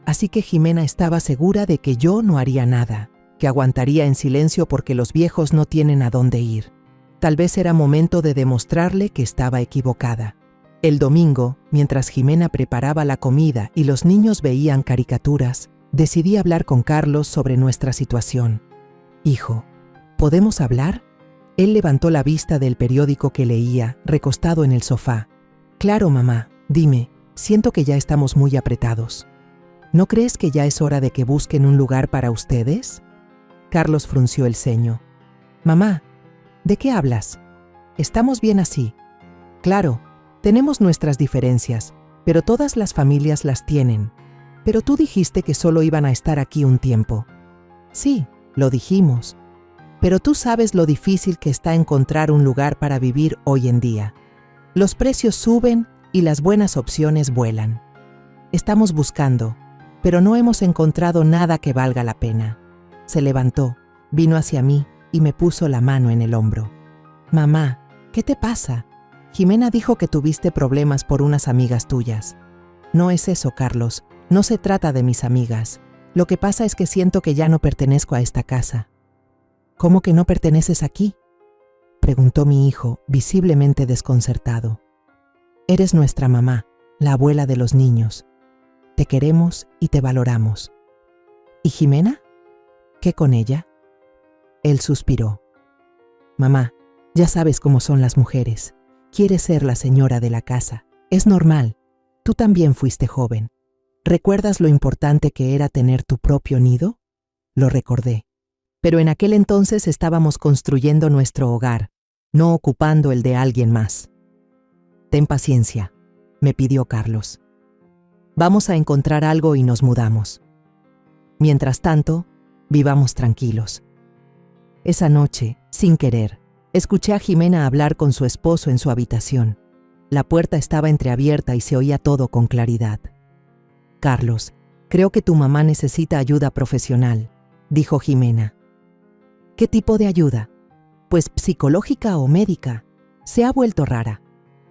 Así que Jimena estaba segura de que yo no haría nada, que aguantaría en silencio porque los viejos no tienen a dónde ir. Tal vez era momento de demostrarle que estaba equivocada. El domingo, mientras Jimena preparaba la comida y los niños veían caricaturas, decidí hablar con Carlos sobre nuestra situación. «Hijo, ¿podemos hablar?». Él levantó la vista del periódico que leía, recostado en el sofá. Claro, mamá, dime, siento que ya estamos muy apretados. ¿No crees que ya es hora de que busquen un lugar para ustedes? Carlos frunció el ceño. Mamá, ¿de qué hablas? Estamos bien así. Claro, tenemos nuestras diferencias, pero todas las familias las tienen. Pero tú dijiste que solo iban a estar aquí un tiempo. Sí, lo dijimos. Pero tú sabes lo difícil que está encontrar un lugar para vivir hoy en día. Los precios suben y las buenas opciones vuelan. Estamos buscando, pero no hemos encontrado nada que valga la pena. Se levantó, vino hacia mí y me puso la mano en el hombro. Mamá, ¿qué te pasa? Jimena dijo que tuviste problemas por unas amigas tuyas. No es eso, Carlos. No se trata de mis amigas. Lo que pasa es que siento que ya no pertenezco a esta casa. ¿Cómo que no perteneces aquí?, preguntó mi hijo, visiblemente desconcertado. Eres nuestra mamá, la abuela de los niños. Te queremos y te valoramos. ¿Y Jimena? ¿Qué con ella? Él suspiró. Mamá, ya sabes cómo son las mujeres. Quieres ser la señora de la casa. Es normal. Tú también fuiste joven. ¿Recuerdas lo importante que era tener tu propio nido? Lo recordé. Pero en aquel entonces estábamos construyendo nuestro hogar, no ocupando el de alguien más. Ten paciencia, me pidió Carlos. Vamos a encontrar algo y nos mudamos. Mientras tanto, vivamos tranquilos. Esa noche, sin querer, escuché a Jimena hablar con su esposo en su habitación. La puerta estaba entreabierta y se oía todo con claridad. Carlos, creo que tu mamá necesita ayuda profesional, dijo Jimena. ¿Qué tipo de ayuda? Pues psicológica o médica. Se ha vuelto rara.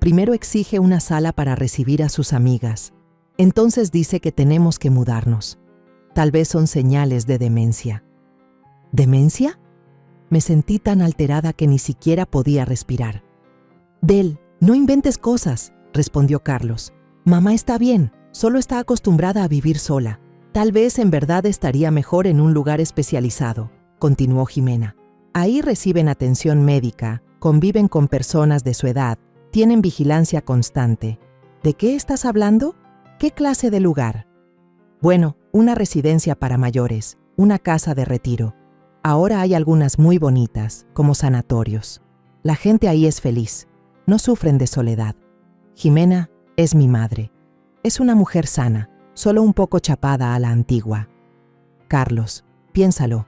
Primero exige una sala para recibir a sus amigas. Entonces dice que tenemos que mudarnos. Tal vez son señales de demencia. ¿Demencia? Me sentí tan alterada que ni siquiera podía respirar. Del, no inventes cosas, respondió Carlos. Mamá está bien, solo está acostumbrada a vivir sola. Tal vez en verdad estaría mejor en un lugar especializado, continuó Jimena. Ahí reciben atención médica, conviven con personas de su edad, tienen vigilancia constante. ¿De qué estás hablando? ¿Qué clase de lugar? Bueno, una residencia para mayores, una casa de retiro. Ahora hay algunas muy bonitas, como sanatorios. La gente ahí es feliz, no sufren de soledad. Jimena es mi madre. Es una mujer sana, solo un poco chapada a la antigua. Carlos, piénsalo.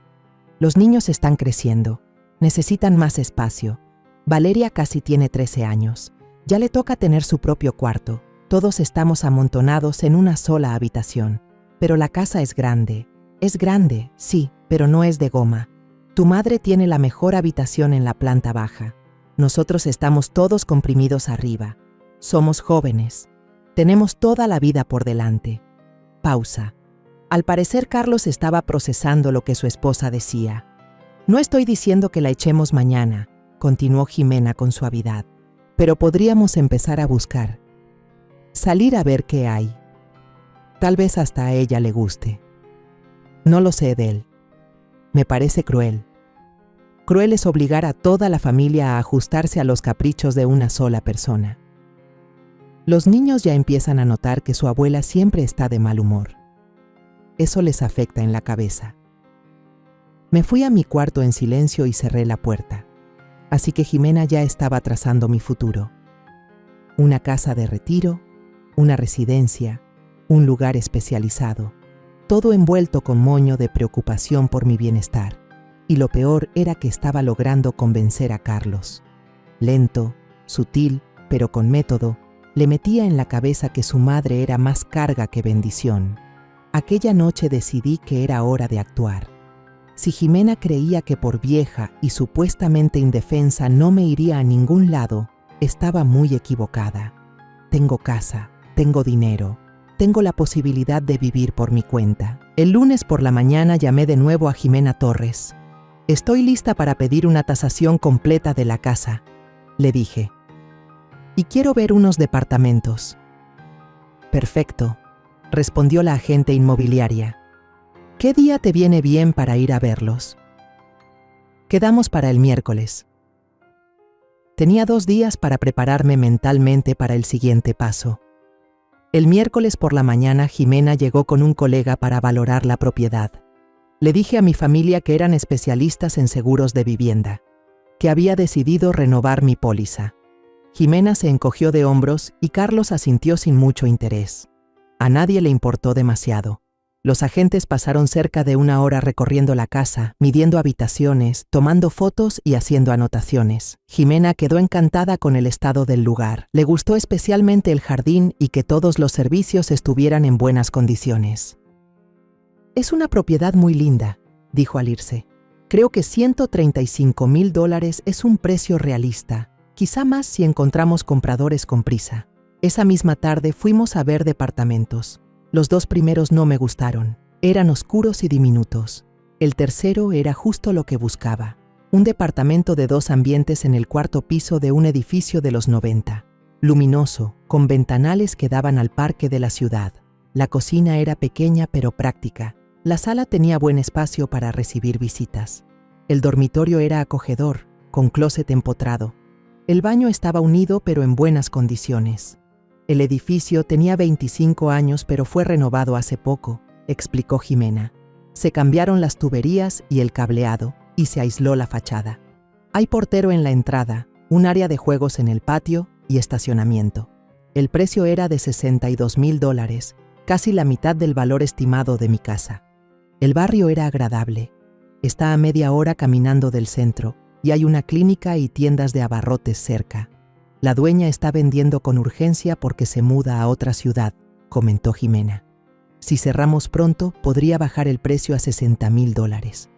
Los niños están creciendo, necesitan más espacio. Valeria casi tiene 13 años. Ya le toca tener su propio cuarto. Todos estamos amontonados en una sola habitación. Pero la casa es grande. Es grande, sí, pero no es de goma. Tu madre tiene la mejor habitación en la planta baja. Nosotros estamos todos comprimidos arriba. Somos jóvenes. Tenemos toda la vida por delante. Pausa. Al parecer, Carlos estaba procesando lo que su esposa decía. No estoy diciendo que la echemos mañana, continuó Jimena con suavidad, pero podríamos empezar a buscar. Salir a ver qué hay. Tal vez hasta a ella le guste. No lo sé de él. Me parece cruel. Cruel es obligar a toda la familia a ajustarse a los caprichos de una sola persona. Los niños ya empiezan a notar que su abuela siempre está de mal humor. Eso les afecta en la cabeza. Me fui a mi cuarto en silencio y cerré la puerta. Así que Jimena ya estaba trazando mi futuro. Una casa de retiro, una residencia, un lugar especializado, todo envuelto con moño de preocupación por mi bienestar. Y lo peor era que estaba logrando convencer a Carlos. Lento, sutil, pero con método, le metía en la cabeza que su madre era más carga que bendición. Aquella noche decidí que era hora de actuar. Si Jimena creía que por vieja y supuestamente indefensa no me iría a ningún lado, estaba muy equivocada. Tengo casa, tengo dinero, tengo la posibilidad de vivir por mi cuenta. El lunes por la mañana llamé de nuevo a Jimena Torres. Estoy lista para pedir una tasación completa de la casa, le dije. Y quiero ver unos departamentos. Perfecto, respondió la agente inmobiliaria. ¿Qué día te viene bien para ir a verlos? Quedamos para el miércoles. Tenía 2 días para prepararme mentalmente para el siguiente paso. El miércoles por la mañana, Jimena llegó con un colega para valorar la propiedad. Le dije a mi familia que eran especialistas en seguros de vivienda, que había decidido renovar mi póliza. Jimena se encogió de hombros y Carlos asintió sin mucho interés. A nadie le importó demasiado. Los agentes pasaron cerca de 1 hora recorriendo la casa, midiendo habitaciones, tomando fotos y haciendo anotaciones. Jimena quedó encantada con el estado del lugar. Le gustó especialmente el jardín y que todos los servicios estuvieran en buenas condiciones. «Es una propiedad muy linda», dijo al irse. «Creo que $135,000 es un precio realista, quizá más si encontramos compradores con prisa». Esa misma tarde fuimos a ver departamentos. Los 2 primeros no me gustaron. Eran oscuros y diminutos. El tercero era justo lo que buscaba. Un departamento de 2 ambientes en el 4º piso de un edificio de los 90. Luminoso, con ventanales que daban al parque de la ciudad. La cocina era pequeña pero práctica. La sala tenía buen espacio para recibir visitas. El dormitorio era acogedor, con closet empotrado. El baño estaba unido pero en buenas condiciones. El edificio tenía 25 años pero fue renovado hace poco, explicó Jimena. Se cambiaron las tuberías y el cableado y se aisló la fachada. Hay portero en la entrada, un área de juegos en el patio y estacionamiento. El precio era de $62,000, casi la mitad del valor estimado de mi casa. El barrio era agradable. Está a media hora caminando del centro y hay una clínica y tiendas de abarrotes cerca. La dueña está vendiendo con urgencia porque se muda a otra ciudad, comentó Jimena. Si cerramos pronto, podría bajar el precio a $60,000.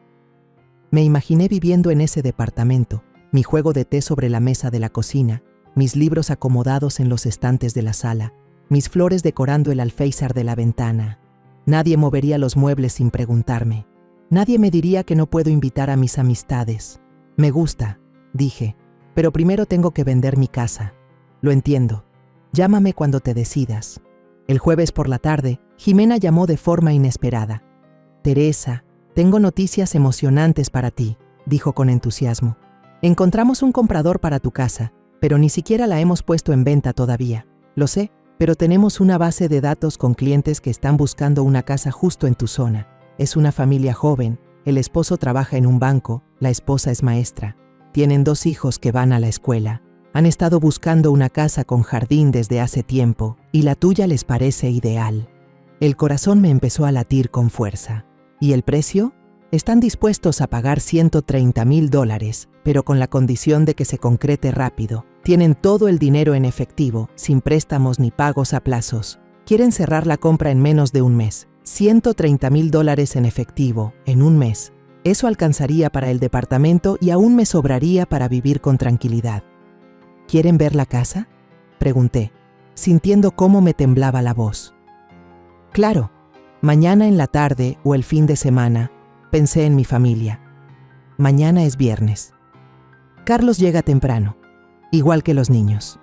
Me imaginé viviendo en ese departamento, mi juego de té sobre la mesa de la cocina, mis libros acomodados en los estantes de la sala, mis flores decorando el alféizar de la ventana. Nadie movería los muebles sin preguntarme. Nadie me diría que no puedo invitar a mis amistades. Me gusta, dije. Pero primero tengo que vender mi casa. Lo entiendo. Llámame cuando te decidas. El jueves por la tarde, Jimena llamó de forma inesperada. Teresa, tengo noticias emocionantes para ti, dijo con entusiasmo. Encontramos un comprador para tu casa, pero ni siquiera la hemos puesto en venta todavía. Lo sé, pero tenemos una base de datos con clientes que están buscando una casa justo en tu zona. Es una familia joven, el esposo trabaja en un banco, la esposa es maestra. Tienen 2 hijos que van a la escuela. Han estado buscando una casa con jardín desde hace tiempo y la tuya les parece ideal. El corazón me empezó a latir con fuerza. ¿Y el precio? Están dispuestos a pagar $130,000, pero con la condición de que se concrete rápido. Tienen todo el dinero en efectivo, sin préstamos ni pagos a plazos. Quieren cerrar la compra en menos de un mes. $130,000 en efectivo, en un mes. Eso alcanzaría para el departamento y aún me sobraría para vivir con tranquilidad. ¿Quieren ver la casa?, pregunté, sintiendo cómo me temblaba la voz. Claro, mañana en la tarde o el fin de semana, pensé en mi familia. Mañana es viernes. Carlos llega temprano, igual que los niños.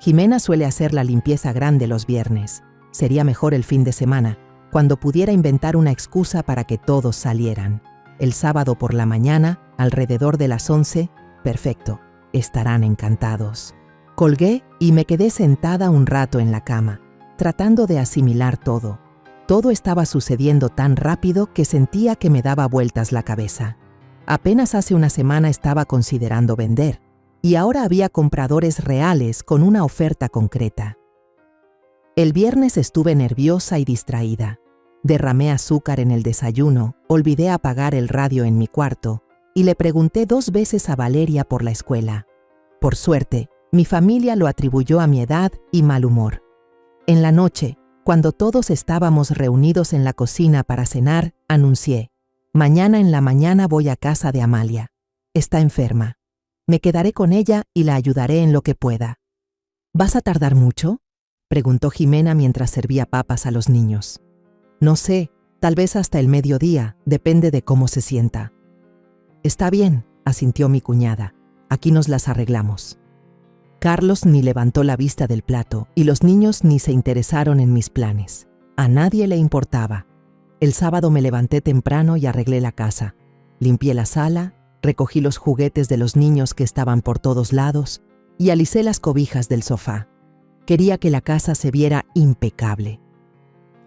Jimena suele hacer la limpieza grande los viernes. Sería mejor el fin de semana, cuando pudiera inventar una excusa para que todos salieran. El sábado por la mañana, alrededor de las 11, perfecto, estarán encantados. Colgué y me quedé sentada un rato en la cama, tratando de asimilar todo. Todo estaba sucediendo tan rápido que sentía que me daba vueltas la cabeza. Apenas hace una semana estaba considerando vender, y ahora había compradores reales con una oferta concreta. El viernes estuve nerviosa y distraída. Derramé azúcar en el desayuno, olvidé apagar el radio en mi cuarto y le pregunté 2 veces a Valeria por la escuela. Por suerte, mi familia lo atribuyó a mi edad y mal humor. En la noche, cuando todos estábamos reunidos en la cocina para cenar, anuncié: mañana en la mañana voy a casa de Amalia. Está enferma. Me quedaré con ella y la ayudaré en lo que pueda. ¿Vas a tardar mucho?, preguntó Jimena mientras servía papas a los niños. No sé, tal vez hasta el mediodía, depende de cómo se sienta. Está bien, asintió mi cuñada. Aquí nos las arreglamos. Carlos ni levantó la vista del plato y los niños ni se interesaron en mis planes. A nadie le importaba. El sábado me levanté temprano y arreglé la casa. Limpié la sala, Recogí los juguetes de los niños que estaban por todos lados y alicé las cobijas del sofá. Quería que la casa se viera impecable.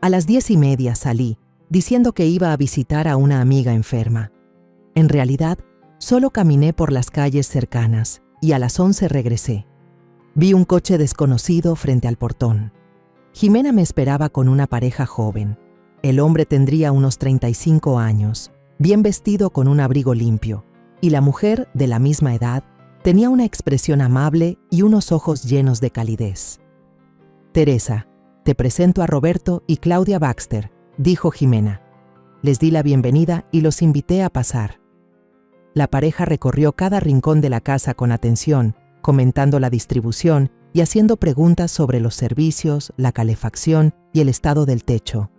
A las 10:30 salí, diciendo que iba a visitar a una amiga enferma. En realidad, solo caminé por las calles cercanas y a las 11 regresé. Vi un coche desconocido frente al portón. Jimena me esperaba con una pareja joven. El hombre tendría unos 35 años, bien vestido con un abrigo limpio, y la mujer, de la misma edad, tenía una expresión amable y unos ojos llenos de calidez. «Teresa, te presento a Roberto y Claudia Baxter», dijo Jimena. Les di la bienvenida y los invité a pasar. La pareja recorrió cada rincón de la casa con atención, comentando la distribución y haciendo preguntas sobre los servicios, la calefacción y el estado del techo.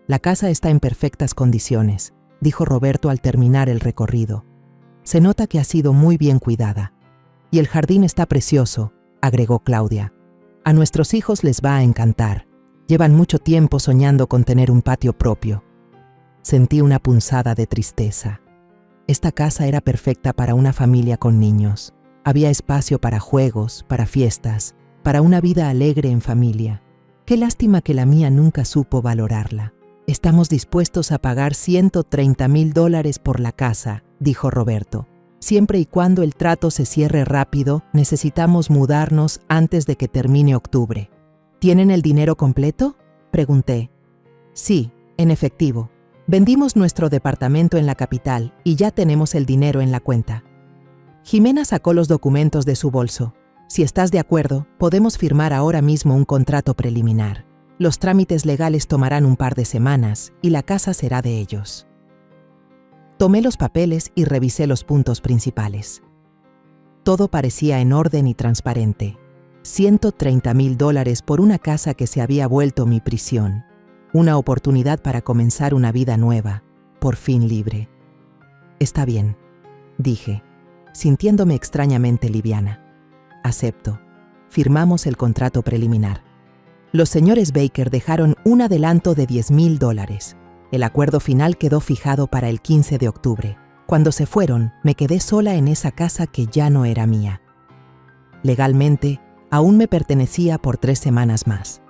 «La casa está en perfectas condiciones», dijo Roberto al terminar el recorrido. «Se nota que ha sido muy bien cuidada. Y el jardín está precioso», agregó Claudia. «A nuestros hijos les va a encantar. Llevan mucho tiempo soñando con tener un patio propio». Sentí una punzada de tristeza. Esta casa era perfecta para una familia con niños. Había espacio para juegos, para fiestas, para una vida alegre en familia. Qué lástima que la mía nunca supo valorarla. «Estamos dispuestos a pagar $130,000 por la casa», dijo Roberto. «Siempre y cuando el trato se cierre rápido, necesitamos mudarnos antes de que termine octubre». «¿Tienen el dinero completo?», pregunté. «Sí, en efectivo. Vendimos nuestro departamento en la capital y ya tenemos el dinero en la cuenta». Jimena sacó los documentos de su bolso. «Si estás de acuerdo, podemos firmar ahora mismo un contrato preliminar. Los trámites legales tomarán un par de semanas y la casa será de ellos». Tomé los papeles y revisé los puntos principales. Todo parecía en orden y transparente. $130,000 por una casa que se había vuelto mi prisión. Una oportunidad para comenzar una vida nueva, por fin libre. «Está bien», dije, sintiéndome extrañamente liviana. «Acepto». Firmamos el contrato preliminar. Los señores Baker dejaron un adelanto de $10,000. El acuerdo final quedó fijado para el 15 de octubre. Cuando se fueron, me quedé sola en esa casa que ya no era mía. Legalmente, aún me pertenecía por 3 semanas más,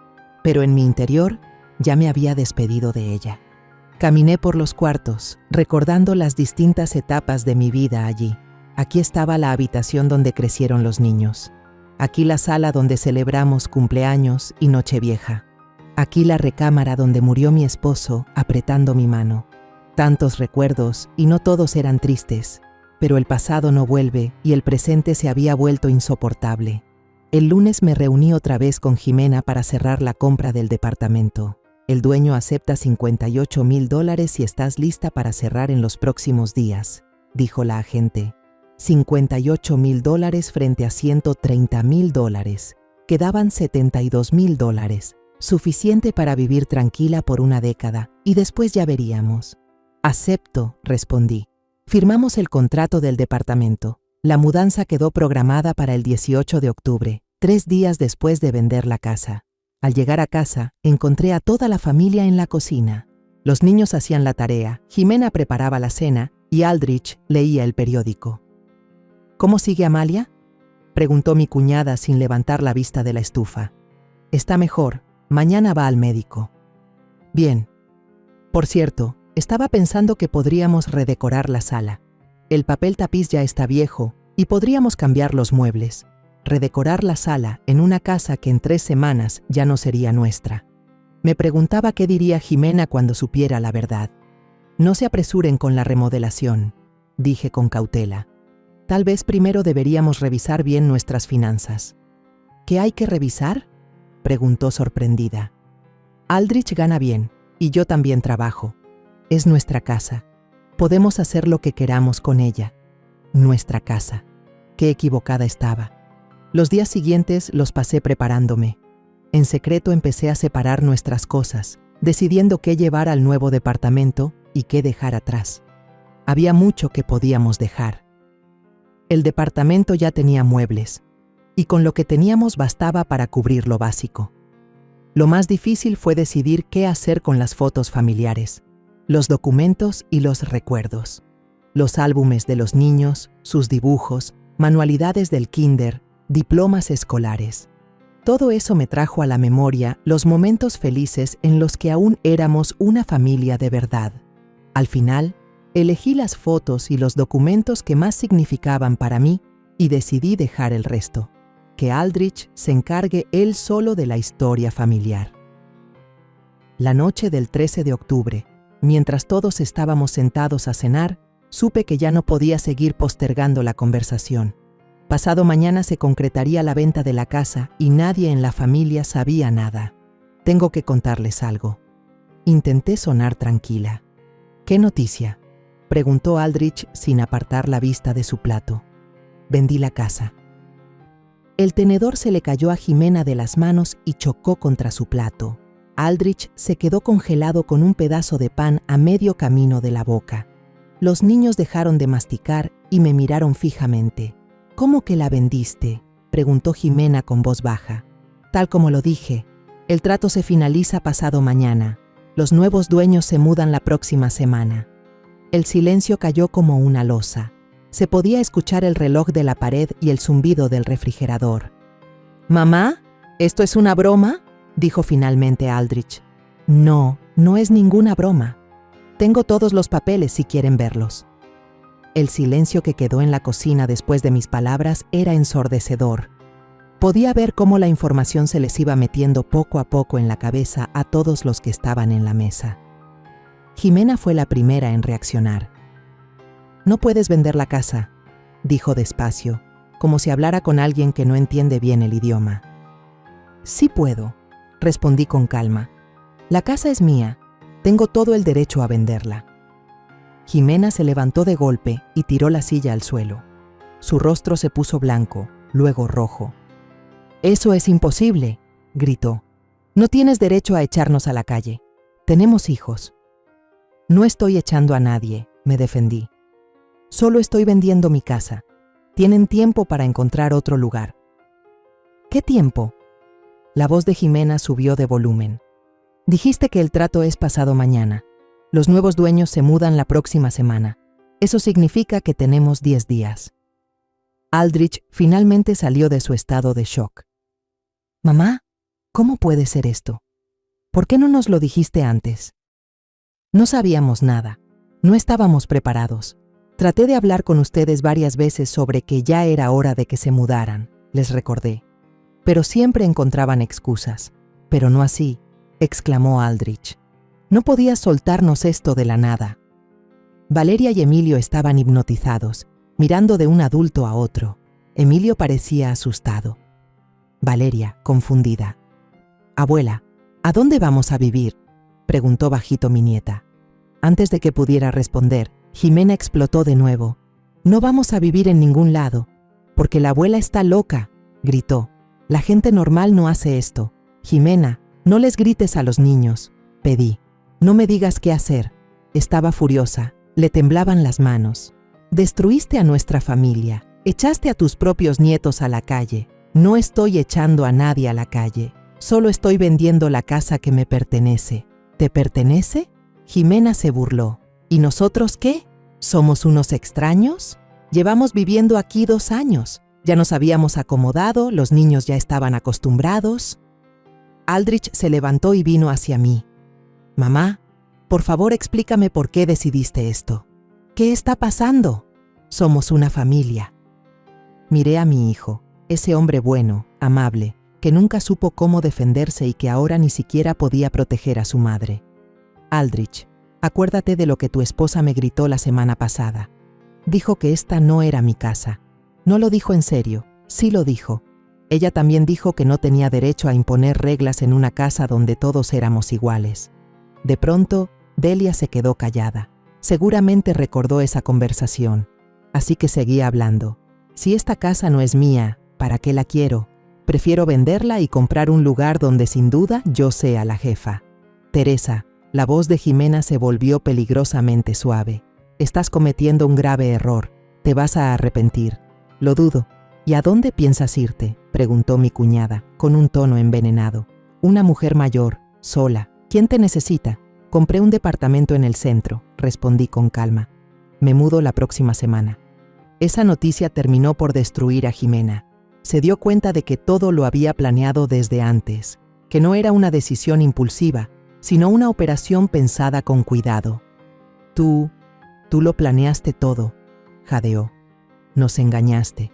pero en mi interior ya me había despedido de ella. Caminé por los cuartos, recordando las distintas etapas de mi vida allí. Aquí estaba la habitación donde crecieron los niños. Aquí la sala donde celebramos cumpleaños y Nochevieja. Aquí la recámara donde murió mi esposo apretando mi mano. Tantos recuerdos y no todos eran tristes, pero el pasado no vuelve y el presente se había vuelto insoportable. El lunes me reuní otra vez con Jimena para cerrar la compra del departamento. «El dueño acepta $58,000 y estás lista para cerrar en los próximos días», dijo la agente. $58,000 frente a $130,000. Quedaban $72,000, suficiente para vivir tranquila por una década, y después ya veríamos. «Acepto», respondí. Firmamos el contrato del departamento. La mudanza quedó programada para el 18 de octubre, 3 días después de vender la casa. Al llegar a casa, encontré a toda la familia en la cocina. Los niños hacían la tarea, Jimena preparaba la cena y Aldrich leía el periódico. «¿Cómo sigue Amalia?», preguntó mi cuñada sin levantar la vista de la estufa. «Está mejor. Mañana va al médico». «Bien. Por cierto, estaba pensando que podríamos redecorar la sala. El papel tapiz ya está viejo y podríamos cambiar los muebles. Redecorar la sala en una casa que en 3 semanas ya no sería nuestra». Me preguntaba qué diría Jimena cuando supiera la verdad. «No se apresuren con la remodelación», dije con cautela. «Tal vez primero deberíamos revisar bien nuestras finanzas». «¿Qué hay que revisar?», preguntó sorprendida. «Aldrich gana bien y yo también trabajo. Es nuestra casa. Podemos hacer lo que queramos con ella. Nuestra casa». Qué equivocada estaba. Los días siguientes los pasé preparándome. En secreto empecé a separar nuestras cosas, decidiendo qué llevar al nuevo departamento y qué dejar atrás. Había mucho que podíamos dejar. El departamento ya tenía muebles, y con lo que teníamos bastaba para cubrir lo básico. Lo más difícil fue decidir qué hacer con las fotos familiares, los documentos y los recuerdos. los álbumes de los niños, sus dibujos, manualidades del kinder, diplomas escolares. Todo eso me trajo a la memoria los momentos felices en los que aún éramos una familia de verdad. Al final, elegí las fotos y los documentos que más significaban para mí y decidí dejar el resto. Que Aldrich se encargue él solo de la historia familiar. La noche del 13 de octubre, mientras todos estábamos sentados a cenar, supe que ya no podía seguir postergando la conversación. Pasado mañana se concretaría la venta de la casa y nadie en la familia sabía nada. Tengo que contarles algo. Intenté sonar tranquila. ¿Qué noticia?, preguntó Aldrich sin apartar la vista de su plato. Vendí la casa. El tenedor se le cayó a Jimena de las manos y chocó contra su plato. Aldrich se quedó congelado con un pedazo de pan a medio camino de la boca. Los niños dejaron de masticar y me miraron fijamente. ¿Cómo que la vendiste?, preguntó Jimena con voz baja. Tal como lo dije, el trato se finaliza pasado mañana. Los nuevos dueños se mudan la próxima semana. El silencio cayó como una losa. Se podía escuchar el reloj de la pared y el zumbido del refrigerador. «¿Mamá? ¿Esto es una broma?», dijo finalmente Aldrich. «No, no es ninguna broma. Tengo todos los papeles si quieren verlos». El silencio que quedó en la cocina después de mis palabras era ensordecedor. Podía ver cómo la información se les iba metiendo poco a poco en la cabeza a todos los que estaban en la mesa. Jimena fue la primera en reaccionar. «No puedes vender la casa», dijo despacio, como si hablara con alguien que no entiende bien el idioma. «Sí puedo», respondí con calma. «La casa es mía. Tengo todo el derecho a venderla». Jimena se levantó de golpe y tiró la silla al suelo. Su rostro se puso blanco, luego rojo. «Eso es imposible», gritó. «No tienes derecho a echarnos a la calle. Tenemos hijos». «No estoy echando a nadie», me defendí. «Solo estoy vendiendo mi casa. Tienen tiempo para encontrar otro lugar». «¿Qué tiempo?». La voz de Jimena subió de volumen. «Dijiste que el trato es pasado mañana. Los nuevos dueños se mudan la próxima semana. Eso significa que tenemos 10 días». Aldrich finalmente salió de su estado de shock. «Mamá, ¿cómo puede ser esto? ¿Por qué no nos lo dijiste antes?». «No sabíamos nada. No estábamos preparados. Traté de hablar con ustedes varias veces sobre que ya era hora de que se mudaran», les recordé. «Pero siempre encontraban excusas. Pero no así», exclamó Aldrich. «No podías soltarnos esto de la nada». Valeria y Emilio estaban hipnotizados, mirando de un adulto a otro. Emilio parecía asustado. Valeria, confundida. «Abuela, ¿a dónde vamos a vivir?», preguntó bajito mi nieta. Antes de que pudiera responder, Jimena explotó de nuevo. «No vamos a vivir en ningún lado, porque la abuela está loca», gritó. «La gente normal no hace esto. Jimena, no les grites a los niños», pedí. «No me digas qué hacer». Estaba furiosa, le temblaban las manos. «Destruiste a nuestra familia, echaste a tus propios nietos a la calle». «No estoy echando a nadie a la calle, solo estoy vendiendo la casa que me pertenece». «¿Te pertenece?». Jimena se burló. «¿Y nosotros qué? ¿Somos unos extraños? Llevamos viviendo aquí 2 años. Ya nos habíamos acomodado, los niños ya estaban acostumbrados». Aldrich se levantó y vino hacia mí. «Mamá, por favor explícame por qué decidiste esto. ¿Qué está pasando? Somos una familia». Miré a mi hijo, ese hombre bueno, amable, que nunca supo cómo defenderse y que ahora ni siquiera podía proteger a su madre. «Aldrich, acuérdate de lo que tu esposa me gritó la semana pasada. Dijo que esta no era mi casa. No lo dijo en serio, sí lo dijo. Ella también dijo que no tenía derecho a imponer reglas en una casa donde todos éramos iguales». De pronto, Delia se quedó callada. Seguramente recordó esa conversación. Así que seguía hablando. «Si esta casa no es mía, ¿para qué la quiero? Prefiero venderla y comprar un lugar donde sin duda yo sea la jefa». «Teresa», la voz de Jimena se volvió peligrosamente suave. «Estás cometiendo un grave error. Te vas a arrepentir». «Lo dudo». «¿Y a dónde piensas irte?», preguntó mi cuñada, con un tono envenenado. «Una mujer mayor, sola. ¿Quién te necesita?». «Compré un departamento en el centro», respondí con calma. Me mudo la próxima semana. Esa noticia terminó por destruir a Jimena. Se dio cuenta de que todo lo había planeado desde antes, que no era una decisión impulsiva, sino una operación pensada con cuidado. Tú lo planeaste todo, jadeó. Nos engañaste.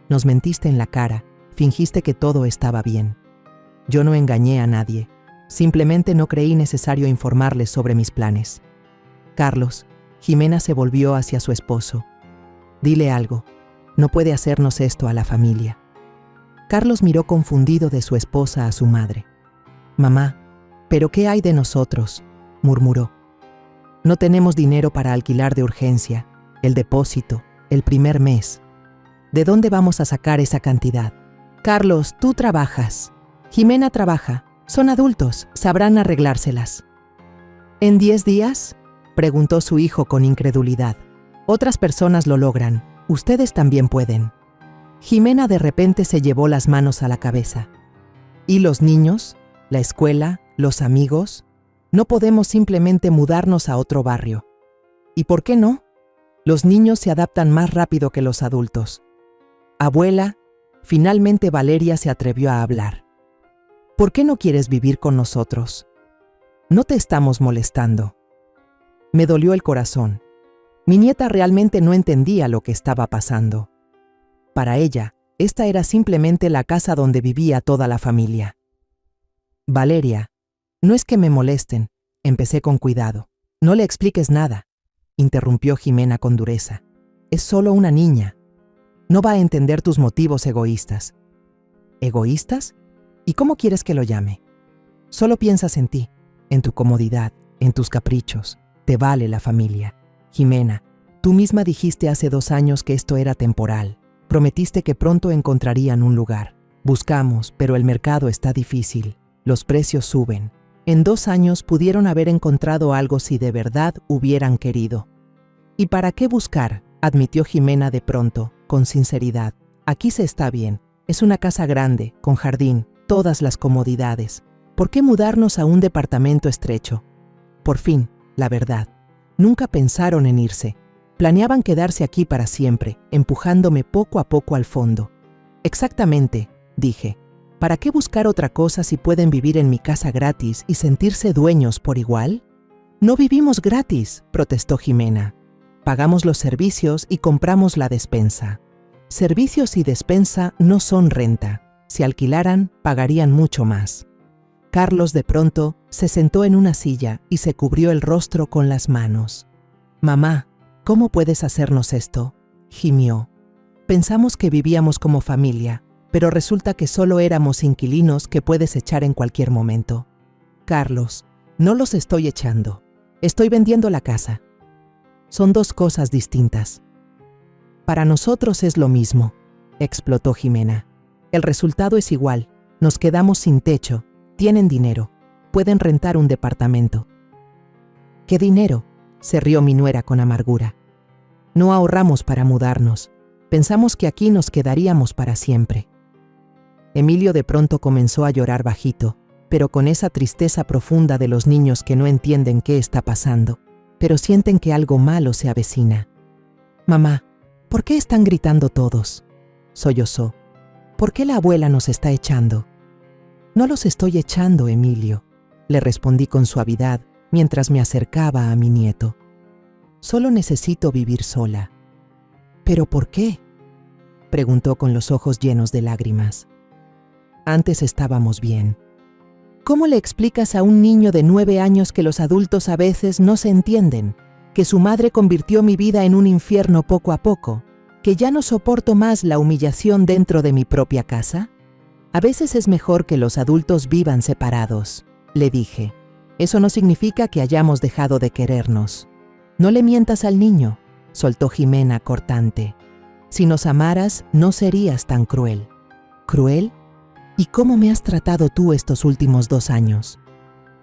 Nos mentiste en la cara, fingiste que todo estaba bien. Yo no engañé a nadie. Simplemente no creí necesario informarles sobre mis planes. Carlos, Jimena se volvió hacia su esposo. Dile algo. No puede hacernos esto a la familia. Carlos miró confundido de su esposa a su madre. Mamá, ¿pero qué hay de nosotros?, murmuró. No tenemos dinero para alquilar de urgencia, el depósito, el primer mes. ¿De dónde vamos a sacar esa cantidad? Carlos, tú trabajas. Jimena trabaja. Son adultos, sabrán arreglárselas. ¿En 10 días? Preguntó su hijo con incredulidad. Otras personas lo logran. Ustedes también pueden. Jimena de repente se llevó las manos a la cabeza. ¿Y los niños? ¿La escuela? ¿Los amigos? No podemos simplemente mudarnos a otro barrio. ¿Y por qué no? Los niños se adaptan más rápido que los adultos. Abuela, finalmente Valeria se atrevió a hablar. ¿Por qué no quieres vivir con nosotros? No te estamos molestando. Me dolió el corazón. Mi nieta realmente no entendía lo que estaba pasando. Para ella, esta era simplemente la casa donde vivía toda la familia. Valeria, no es que me molesten, empecé con cuidado. No le expliques nada, interrumpió Jimena con dureza. Es solo una niña. No va a entender tus motivos egoístas. ¿Egoístas? ¿Y cómo quieres que lo llame? Solo piensas en ti, en tu comodidad, en tus caprichos. Te vale la familia. Jimena, tú misma dijiste hace 2 años que esto era temporal. Prometiste que pronto encontrarían un lugar. Buscamos, pero el mercado está difícil. Los precios suben. En 2 años pudieron haber encontrado algo si de verdad hubieran querido. ¿Y para qué buscar?, admitió Jimena de pronto, con sinceridad. Aquí se está bien. Es una casa grande, con jardín, todas las comodidades. ¿Por qué mudarnos a un departamento estrecho? Por fin, la verdad. Nunca pensaron en irse. Planeaban quedarse aquí para siempre, empujándome poco a poco al fondo. Exactamente, dije. ¿Para qué buscar otra cosa si pueden vivir en mi casa gratis y sentirse dueños por igual? No vivimos gratis, protestó Jimena. Pagamos los servicios y compramos la despensa. Servicios y despensa no son renta. Si alquilaran, pagarían mucho más. Carlos de pronto se sentó en una silla y se cubrió el rostro con las manos. Mamá, ¿cómo puedes hacernos esto?, gimió. Pensamos que vivíamos como familia, pero resulta que solo éramos inquilinos que puedes echar en cualquier momento. Carlos, no los estoy echando. Estoy vendiendo la casa. Son 2 cosas distintas. Para nosotros es lo mismo, explotó Jimena. El resultado es igual. Nos quedamos sin techo. Tienen dinero. Pueden rentar un departamento. ¿Qué dinero?, se rió mi nuera con amargura. No ahorramos para mudarnos. Pensamos que aquí nos quedaríamos para siempre. Emilio de pronto comenzó a llorar bajito, pero con esa tristeza profunda de los niños que no entienden qué está pasando, pero sienten que algo malo se avecina. Mamá, ¿por qué están gritando todos?, sollozó. ¿Por qué la abuela nos está echando? No los estoy echando, Emilio, le respondí con suavidad mientras me acercaba a mi nieto. Solo necesito vivir sola. ¿Pero por qué?, preguntó con los ojos llenos de lágrimas. Antes estábamos bien. ¿Cómo le explicas a un niño de 9 años que los adultos a veces no se entienden? Que su madre convirtió mi vida en un infierno poco a poco, que ya no soporto más la humillación dentro de mi propia casa. A veces es mejor que los adultos vivan separados, le dije. Eso no significa que hayamos dejado de querernos. No le mientas al niño, soltó Jimena cortante. Si nos amaras, no serías tan cruel. ¿Cruel? ¿Y cómo me has tratado tú estos últimos 2 años?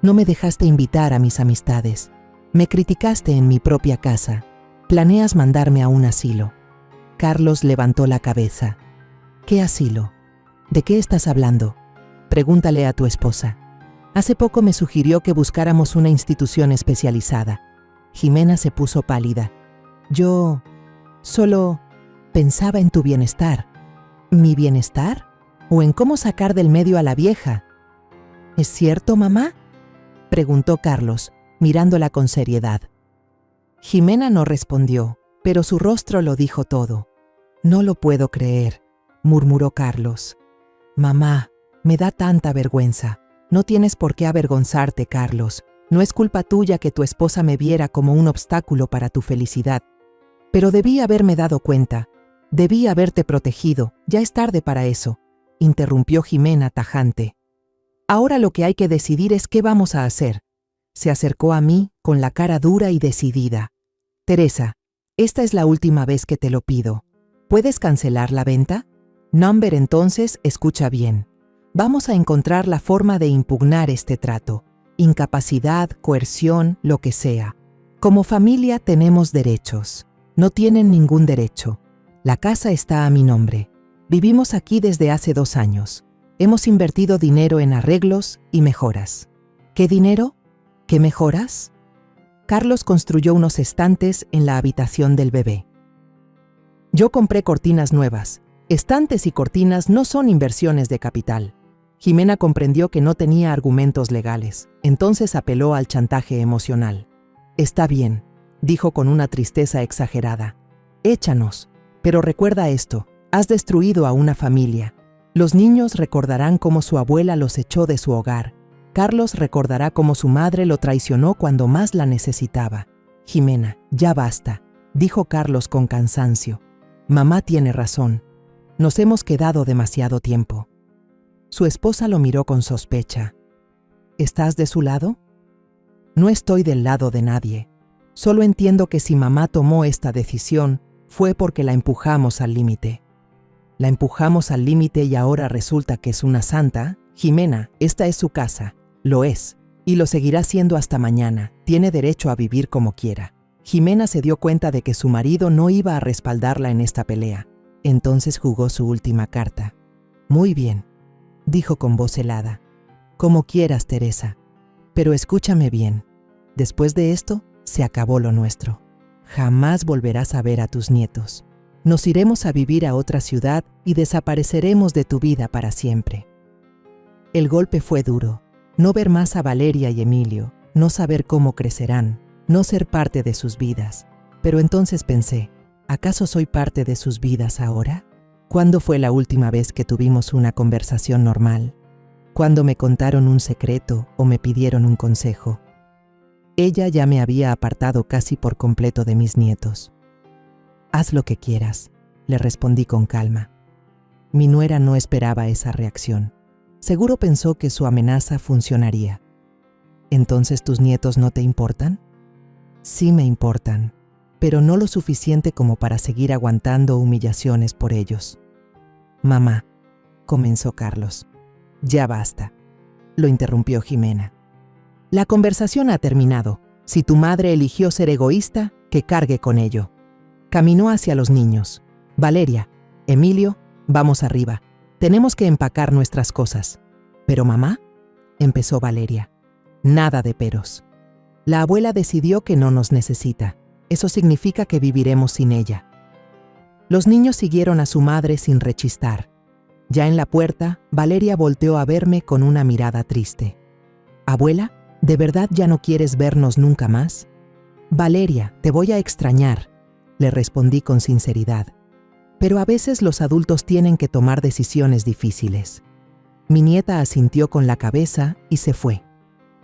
No me dejaste invitar a mis amistades. Me criticaste en mi propia casa. Planeas mandarme a un asilo. Carlos levantó la cabeza. ¿Qué asilo? ¿De qué estás hablando? Pregúntale a tu esposa. Hace poco me sugirió que buscáramos una institución especializada. Jimena se puso pálida. Yo solo pensaba en tu bienestar. ¿Mi bienestar? ¿O en cómo sacar del medio a la vieja? ¿Es cierto, mamá?, preguntó Carlos, mirándola con seriedad. Jimena no respondió, pero su rostro lo dijo todo. No lo puedo creer, murmuró Carlos. Mamá, me da tanta vergüenza. No tienes por qué avergonzarte, Carlos. No es culpa tuya que tu esposa me viera como un obstáculo para tu felicidad. Pero debí haberme dado cuenta. Debí haberte protegido. Ya es tarde para eso, interrumpió Jimena tajante. Ahora lo que hay que decidir es qué vamos a hacer. Se acercó a mí con la cara dura y decidida. Teresa, esta es la última vez que te lo pido. ¿Puedes cancelar la venta? Number, entonces, escucha bien. Vamos a encontrar la forma de impugnar este trato. Incapacidad, coerción, lo que sea. Como familia tenemos derechos. No tienen ningún derecho. La casa está a mi nombre. Vivimos aquí desde hace 2 años. Hemos invertido dinero en arreglos y mejoras. ¿Qué dinero? ¿Qué mejoras? Carlos construyó unos estantes en la habitación del bebé. Yo compré cortinas nuevas. Estantes y cortinas no son inversiones de capital. Jimena comprendió que no tenía argumentos legales, entonces apeló al chantaje emocional. Está bien, dijo con una tristeza exagerada. Échanos, pero recuerda esto, has destruido a una familia. Los niños recordarán cómo su abuela los echó de su hogar. Carlos recordará cómo su madre lo traicionó cuando más la necesitaba. Jimena, ya basta, dijo Carlos con cansancio. Mamá tiene razón. Nos hemos quedado demasiado tiempo. Su esposa lo miró con sospecha. ¿Estás de su lado? No estoy del lado de nadie. Solo entiendo que si mamá tomó esta decisión, fue porque la empujamos al límite. La empujamos al límite y ahora resulta que es una santa. Jimena, esta es su casa. Lo es. Y lo seguirá siendo hasta mañana. Tiene derecho a vivir como quiera. Jimena se dio cuenta de que su marido no iba a respaldarla en esta pelea. Entonces jugó su última carta. Muy bien, dijo con voz helada. Como quieras, Teresa. Pero escúchame bien. Después de esto, se acabó lo nuestro. Jamás volverás a ver a tus nietos. Nos iremos a vivir a otra ciudad y desapareceremos de tu vida para siempre. El golpe fue duro. No ver más a Valeria y Emilio, no saber cómo crecerán, no ser parte de sus vidas. Pero entonces pensé, ¿acaso soy parte de sus vidas ahora? ¿Cuándo fue la última vez que tuvimos una conversación normal? ¿Cuándo me contaron un secreto o me pidieron un consejo? Ella ya me había apartado casi por completo de mis nietos. Haz lo que quieras, le respondí con calma. Mi nuera no esperaba esa reacción. Seguro pensó que su amenaza funcionaría. ¿Entonces tus nietos no te importan? Sí me importan, pero no lo suficiente como para seguir aguantando humillaciones por ellos. Mamá, comenzó Carlos. Ya basta, lo interrumpió Jimena. La conversación ha terminado. Si tu madre eligió ser egoísta, que cargue con ello. Caminó hacia los niños. Valeria, Emilio, vamos arriba. Tenemos que empacar nuestras cosas. ¿Pero mamá? Empezó Valeria. Nada de peros. La abuela decidió que no nos necesita. Eso significa que viviremos sin ella. Los niños siguieron a su madre sin rechistar. Ya en la puerta, Valeria volteó a verme con una mirada triste. «Abuela, ¿de verdad ya no quieres vernos nunca más?» «Valeria, te voy a extrañar», le respondí con sinceridad. Pero a veces los adultos tienen que tomar decisiones difíciles. Mi nieta asintió con la cabeza y se fue.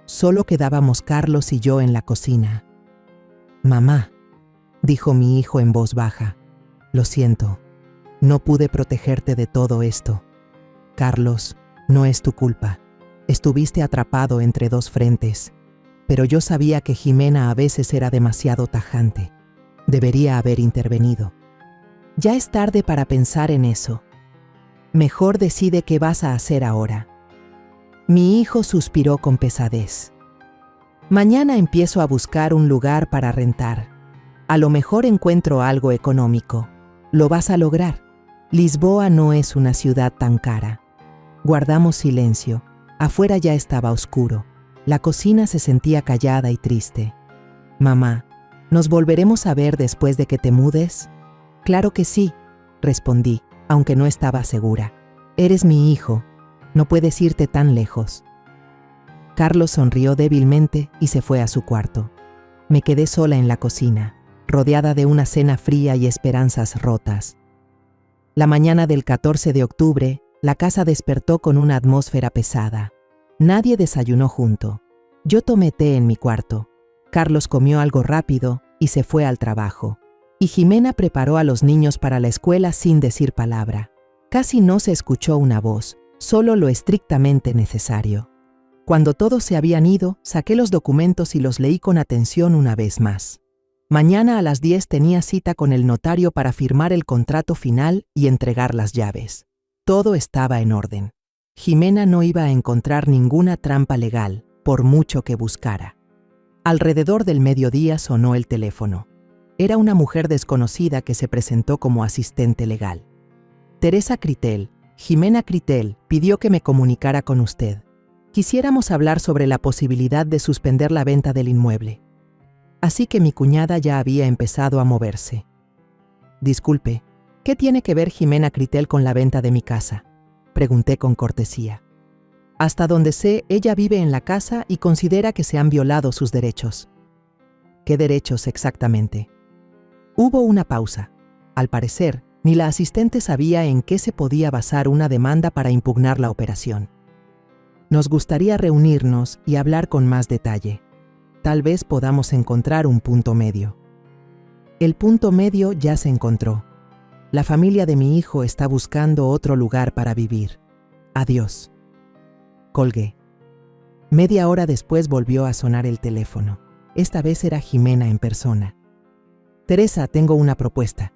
Solo quedábamos Carlos y yo en la cocina. «Mamá», dijo mi hijo en voz baja, «lo siento, no pude protegerte de todo esto. Carlos, no es tu culpa. Estuviste atrapado entre 2 frentes, pero yo sabía que Jimena a veces era demasiado tajante. Debería haber intervenido. Ya es tarde para pensar en eso. Mejor decide qué vas a hacer ahora». Mi hijo suspiró con pesadez. «Mañana empiezo a buscar un lugar para rentar. A lo mejor encuentro algo económico. Lo vas a lograr. Lisboa no es una ciudad tan cara». Guardamos silencio. Afuera ya estaba oscuro. La cocina se sentía callada y triste. «Mamá, ¿Nos volveremos a ver después de que te mudes? Claro que sí, respondí, aunque no estaba segura. Eres mi hijo, no puedes irte tan lejos. Carlos sonrió débilmente y se fue a su cuarto. Me quedé sola en la cocina, rodeada de una cena fría y esperanzas rotas. La mañana del 14 de octubre, la casa despertó con una atmósfera pesada. Nadie desayunó junto. Yo tomé té en mi cuarto. Carlos comió algo rápido y se fue al trabajo. Y Jimena preparó a los niños para la escuela sin decir palabra. Casi no se escuchó una voz, solo lo estrictamente necesario. Cuando todos se habían ido, saqué los documentos y los leí con atención una vez más. Mañana a las 10 tenía cita con el notario para firmar el contrato final y entregar las llaves. Todo estaba en orden. Jimena no iba a encontrar ninguna trampa legal, por mucho que buscara. Alrededor del mediodía sonó el teléfono. Era una mujer desconocida que se presentó como asistente legal. Teresa Critel, Jimena Critel, pidió que me comunicara con usted. Quisiéramos hablar sobre la posibilidad de suspender la venta del inmueble. Así que mi cuñada ya había empezado a moverse. Disculpe, ¿qué tiene que ver Jimena Critel con la venta de mi casa?, pregunté con cortesía. Hasta donde sé, ella vive en la casa y considera que se han violado sus derechos. ¿Qué derechos exactamente? Hubo una pausa. Al parecer, ni la asistente sabía en qué se podía basar una demanda para impugnar la operación. Nos gustaría reunirnos y hablar con más detalle. Tal vez podamos encontrar un punto medio. El punto medio ya se encontró. La familia de mi hijo está buscando otro lugar para vivir. Adiós. Colgué. Media hora después volvió a sonar el teléfono. Esta vez era Jimena en persona. Teresa, tengo una propuesta,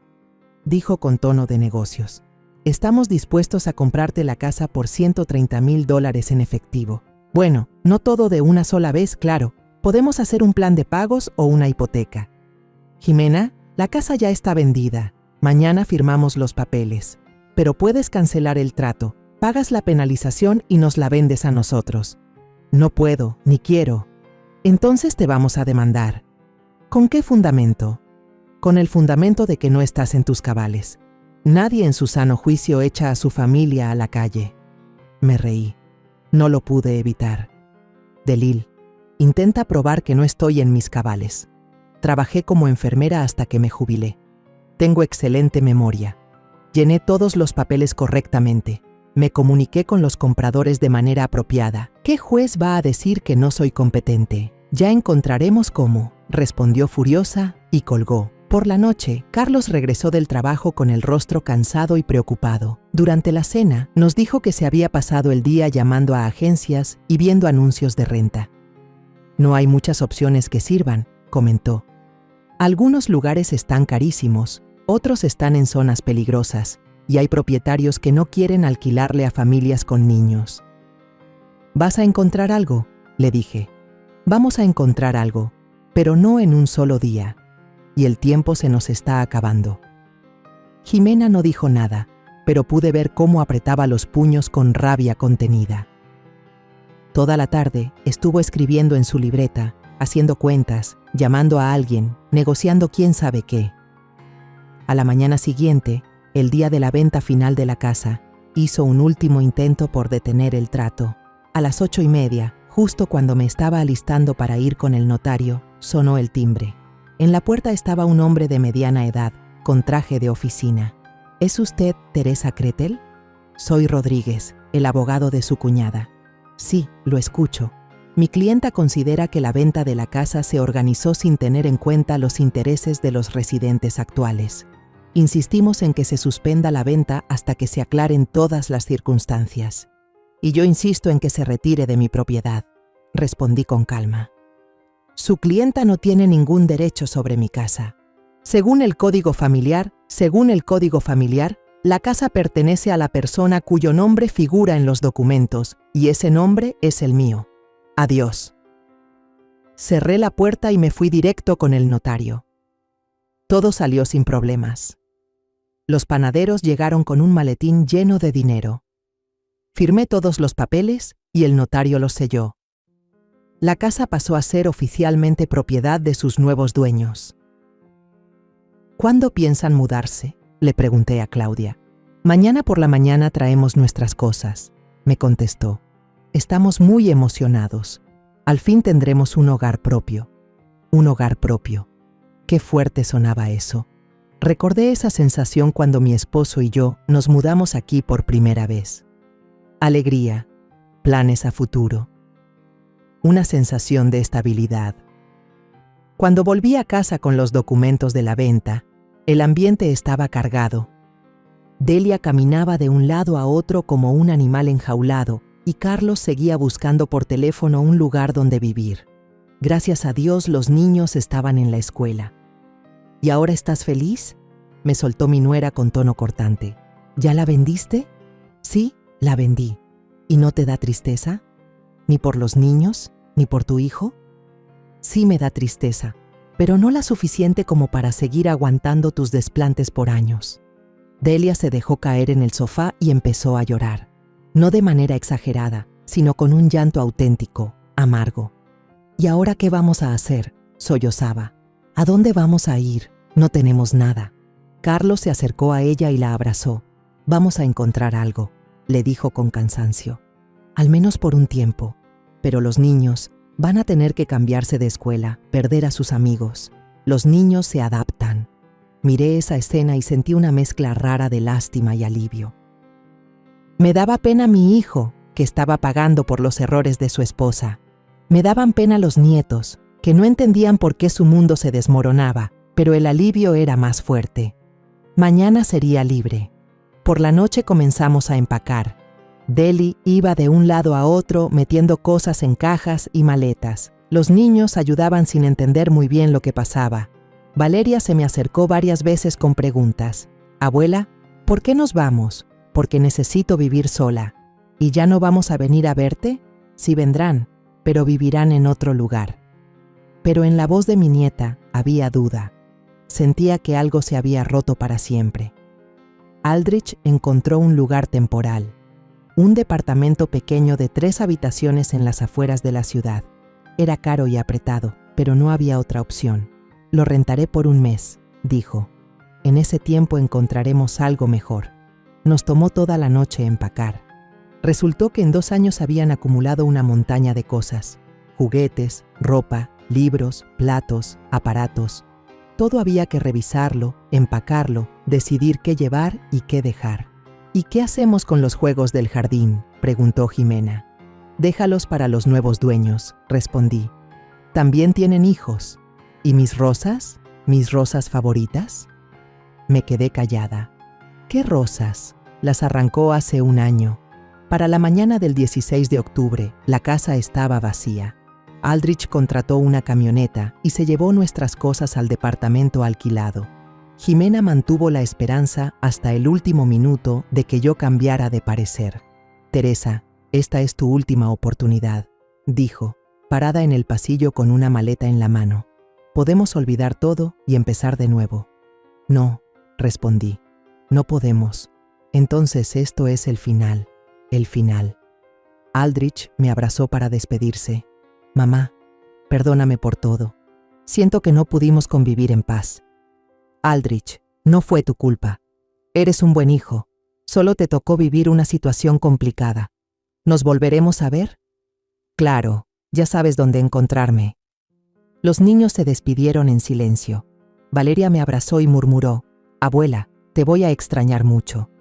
dijo con tono de negocios. Estamos dispuestos a comprarte la casa por $130,000 en efectivo. Bueno, no todo de una sola vez, claro. Podemos hacer un plan de pagos o una hipoteca. Jimena, la casa ya está vendida. Mañana firmamos los papeles. Pero puedes cancelar el trato, pagas la penalización y nos la vendes a nosotros. No puedo, ni quiero. Entonces te vamos a demandar. ¿Con qué fundamento? Con el fundamento de que no estás en tus cabales. Nadie en su sano juicio echa a su familia a la calle. Me reí. No lo pude evitar. Delil, intenta probar que no estoy en mis cabales. Trabajé como enfermera hasta que me jubilé. Tengo excelente memoria. Llené todos los papeles correctamente. Me comuniqué con los compradores de manera apropiada. ¿Qué juez va a decir que no soy competente? Ya encontraremos cómo, respondió furiosa y colgó. Por la noche, Carlos regresó del trabajo con el rostro cansado y preocupado. Durante la cena, nos dijo que se había pasado el día llamando a agencias y viendo anuncios de renta. No hay muchas opciones que sirvan, comentó. Algunos lugares están carísimos, otros están en zonas peligrosas, y hay propietarios que no quieren alquilarle a familias con niños. ¿Vas a encontrar algo?, le dije. Vamos a encontrar algo, pero no en un solo día. Y el tiempo se nos está acabando. Jimena no dijo nada, pero pude ver cómo apretaba los puños con rabia contenida. Toda la tarde estuvo escribiendo en su libreta, haciendo cuentas, llamando a alguien, negociando quién sabe qué. A la mañana siguiente, el día de la venta final de la casa, hizo un último intento por detener el trato. A las 8:30, justo cuando me estaba alistando para ir con el notario, sonó el timbre. En la puerta estaba un hombre de mediana edad, con traje de oficina. ¿Es usted Teresa Critel? Soy Rodríguez, el abogado de su cuñada. Sí, lo escucho. Mi clienta considera que la venta de la casa se organizó sin tener en cuenta los intereses de los residentes actuales. Insistimos en que se suspenda la venta hasta que se aclaren todas las circunstancias. Y yo insisto en que se retire de mi propiedad, respondí con calma. Su clienta no tiene ningún derecho sobre mi casa. Según el Código Familiar, la casa pertenece a la persona cuyo nombre figura en los documentos, y ese nombre es el mío. Adiós. Cerré la puerta y me fui directo con el notario. Todo salió sin problemas. Los panaderos llegaron con un maletín lleno de dinero. Firmé todos los papeles y el notario los selló. La casa pasó a ser oficialmente propiedad de sus nuevos dueños. ¿Cuándo piensan mudarse?, le pregunté a Claudia. Mañana por la mañana traemos nuestras cosas, me contestó. Estamos muy emocionados. Al fin tendremos un hogar propio. Un hogar propio. Qué fuerte sonaba eso. Recordé esa sensación cuando mi esposo y yo nos mudamos aquí por primera vez. Alegría, planes a futuro. Una sensación de estabilidad. Cuando volví a casa con los documentos de la venta, el ambiente estaba cargado. Delia caminaba de un lado a otro como un animal enjaulado y Carlos seguía buscando por teléfono un lugar donde vivir. Gracias a Dios los niños estaban en la escuela. ¿Y ahora estás feliz?, me soltó mi nuera con tono cortante. ¿Ya la vendiste? Sí, la vendí. ¿Y no te da tristeza? ¿Ni por los niños? ¿Ni por tu hijo? Sí me da tristeza, pero no la suficiente como para seguir aguantando tus desplantes por años. Delia se dejó caer en el sofá y empezó a llorar. No de manera exagerada, sino con un llanto auténtico, amargo. ¿Y ahora qué vamos a hacer?, sollozaba. ¿A dónde vamos a ir? No tenemos nada. Carlos se acercó a ella y la abrazó. Vamos a encontrar algo, le dijo con cansancio. Al menos por un tiempo. Pero los niños van a tener que cambiarse de escuela, perder a sus amigos. Los niños se adaptan. Miré esa escena y sentí una mezcla rara de lástima y alivio. Me daba pena mi hijo, que estaba pagando por los errores de su esposa. Me daban pena los nietos, que no entendían por qué su mundo se desmoronaba, pero el alivio era más fuerte. Mañana sería libre. Por la noche comenzamos a empacar. Deli iba de un lado a otro metiendo cosas en cajas y maletas. Los niños ayudaban sin entender muy bien lo que pasaba. Valeria se me acercó varias veces con preguntas. Abuela, ¿por qué nos vamos? Porque necesito vivir sola. ¿Y ya no vamos a venir a verte? Sí vendrán, pero vivirán en otro lugar. Pero en la voz de mi nieta había duda. Sentía que algo se había roto para siempre. Aldrich encontró un lugar temporal. Un departamento pequeño de 3 habitaciones en las afueras de la ciudad. Era caro y apretado, pero no había otra opción. Lo rentaré por un mes, dijo. En ese tiempo encontraremos algo mejor. Nos tomó toda la noche empacar. Resultó que en 2 años habían acumulado una montaña de cosas. Juguetes, ropa, libros, platos, aparatos. Todo había que revisarlo, empacarlo, decidir qué llevar y qué dejar. ¿Y qué hacemos con los juegos del jardín?, preguntó Jimena. Déjalos para los nuevos dueños, respondí. También tienen hijos. ¿Y mis rosas? ¿Mis rosas favoritas? Me quedé callada. ¿Qué rosas? Las arrancó hace 1 año. Para la mañana del 16 de octubre, la casa estaba vacía. Aldrich contrató una camioneta y se llevó nuestras cosas al departamento alquilado. Jimena mantuvo la esperanza hasta el último minuto de que yo cambiara de parecer. Teresa, esta es tu última oportunidad, dijo, parada en el pasillo con una maleta en la mano. Podemos olvidar todo y empezar de nuevo. No, respondí, no podemos. Entonces esto es el final, el final. Aldrich me abrazó para despedirse. Mamá, perdóname por todo. Siento que no pudimos convivir en paz. Aldrich, no fue tu culpa. Eres un buen hijo. Solo te tocó vivir una situación complicada. ¿Nos volveremos a ver? Claro, ya sabes dónde encontrarme. Los niños se despidieron en silencio. Valeria me abrazó y murmuró, abuela, te voy a extrañar mucho.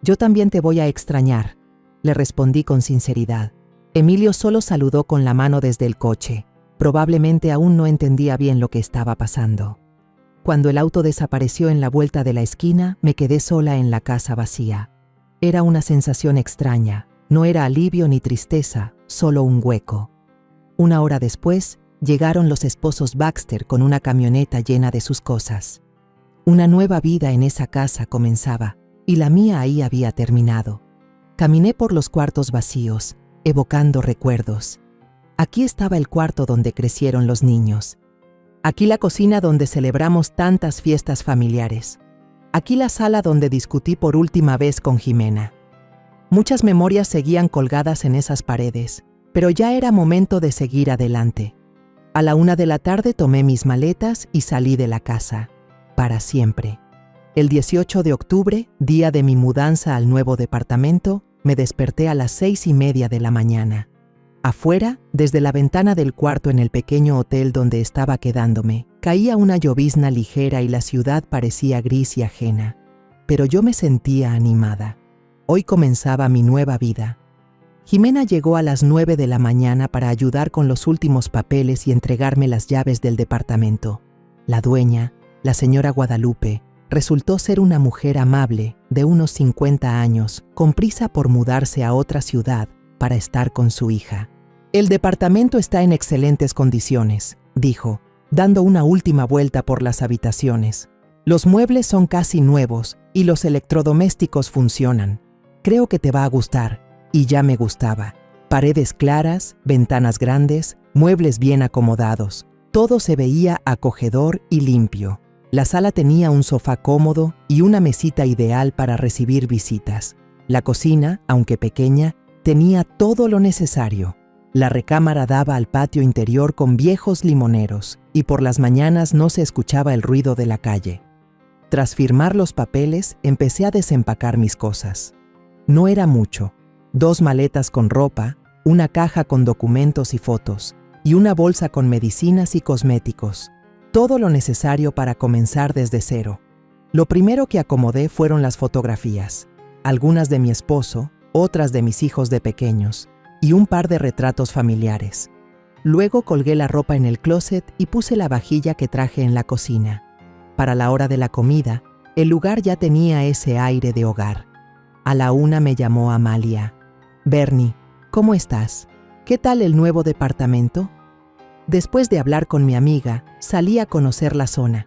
Yo también te voy a extrañar, le respondí con sinceridad. Emilio solo saludó con la mano desde el coche. Probablemente aún no entendía bien lo que estaba pasando. Cuando el auto desapareció en la vuelta de la esquina, me quedé sola en la casa vacía. Era una sensación extraña. No era alivio ni tristeza, solo un hueco. 1 hora después, llegaron los esposos Baxter con una camioneta llena de sus cosas. Una nueva vida en esa casa comenzaba, y la mía ahí había terminado. Caminé por los cuartos vacíos, evocando recuerdos. Aquí estaba el cuarto donde crecieron los niños. Aquí la cocina donde celebramos tantas fiestas familiares. Aquí la sala donde discutí por última vez con Jimena. Muchas memorias seguían colgadas en esas paredes, pero ya era momento de seguir adelante. A la 1 de la tarde tomé mis maletas y salí de la casa. para siempre. El 18 de octubre, día de mi mudanza al nuevo departamento, me desperté a las 6:30 de la mañana. Afuera, desde la ventana del cuarto en el pequeño hotel donde estaba quedándome, caía una llovizna ligera y la ciudad parecía gris y ajena. Pero yo me sentía animada. Hoy comenzaba mi nueva vida. Jimena llegó a las 9 de la mañana para ayudar con los últimos papeles y entregarme las llaves del departamento. La dueña, la señora Guadalupe, resultó ser una mujer amable, de unos 50 años, con prisa por mudarse a otra ciudad para estar con su hija. «El departamento está en excelentes condiciones», dijo, dando una última vuelta por las habitaciones. «Los muebles son casi nuevos y los electrodomésticos funcionan. Creo que te va a gustar». Y ya me gustaba. Paredes claras, ventanas grandes, muebles bien acomodados. Todo se veía acogedor y limpio. La sala tenía un sofá cómodo y una mesita ideal para recibir visitas. La cocina, aunque pequeña, tenía todo lo necesario. La recámara daba al patio interior con viejos limoneros y por las mañanas no se escuchaba el ruido de la calle. Tras firmar los papeles, empecé a desempacar mis cosas. No era mucho. 2 maletas con ropa, una caja con documentos y fotos, y una bolsa con medicinas y cosméticos. Todo lo necesario para comenzar desde cero. Lo primero que acomodé fueron las fotografías, algunas de mi esposo, otras de mis hijos de pequeños, y un par de retratos familiares. Luego colgué la ropa en el closet y puse la vajilla que traje en la cocina. Para la hora de la comida, el lugar ya tenía ese aire de hogar. A la 1 me llamó Amalia. «Bernie, ¿cómo estás? ¿Qué tal el nuevo departamento?» Después de hablar con mi amiga, salí a conocer la zona.